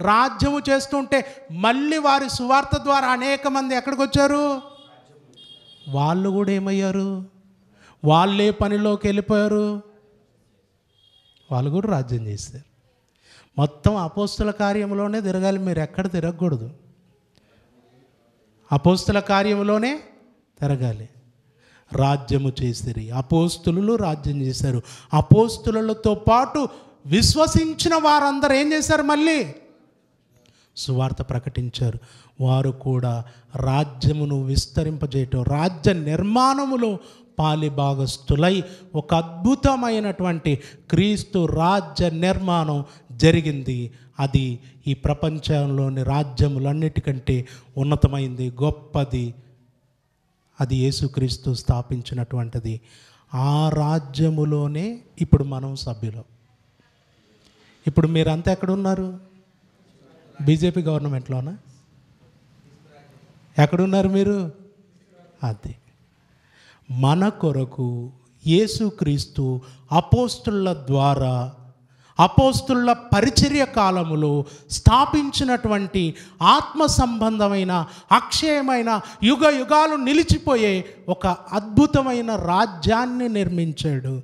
రాజ్యము చేస్తుంటే మళ్ళీ వారి సువార్త ద్వారా అనేక మంది ఎక్కడికి వచ్చారు? వాళ్ళు కూడా ఏమయ్యారు? వాళ్ళే పనిలోకి వెళ్ళిపోయారు, వాళ్ళు కూడా రాజ్యం చేశారు. మొత్తం అపోస్తుల కార్యంలోనే తిరగాలి, మీరు ఎక్కడ తిరగకూడదు. అపోస్తుల కార్యంలోనే తిరగాలి. రాజ్యము చేసిరి, అపోస్తులు రాజ్యం చేశారు. అపోస్తులతో పాటు విశ్వసించిన వారందరూ ఏం చేశారు? మళ్ళీ సువార్త ప్రకటించారు. వారు కూడా రాజ్యమును విస్తరింపజేయటం, రాజ్య నిర్మాణములో పాలిభాగస్తులై ఒక అద్భుతమైనటువంటి క్రీస్తు రాజ్య నిర్మాణం జరిగింది. అది ఈ ప్రపంచంలోని రాజ్యములన్నిటికంటే ఉన్నతమైంది, గొప్పది. అది యేసుక్రీస్తు స్థాపించినటువంటిది. ఆ రాజ్యములోనే ఇప్పుడు మనం సభ్యులం. ఇప్పుడు మీరంతా ఎక్కడున్నారు? బీజేపీ గవర్నమెంట్లోనా? ఎక్కడున్నారు మీరు? అది మన కొరకు యేసుక్రీస్తు అపోస్తుల ద్వారా, అపోస్తుల పరిచర్య కాలములో స్థాపించినటువంటి ఆత్మ సంబంధమైన, అక్షయమైన, యుగ యుగాలు నిలిచిపోయే ఒక అద్భుతమైన రాజ్యాన్ని నిర్మించాడు.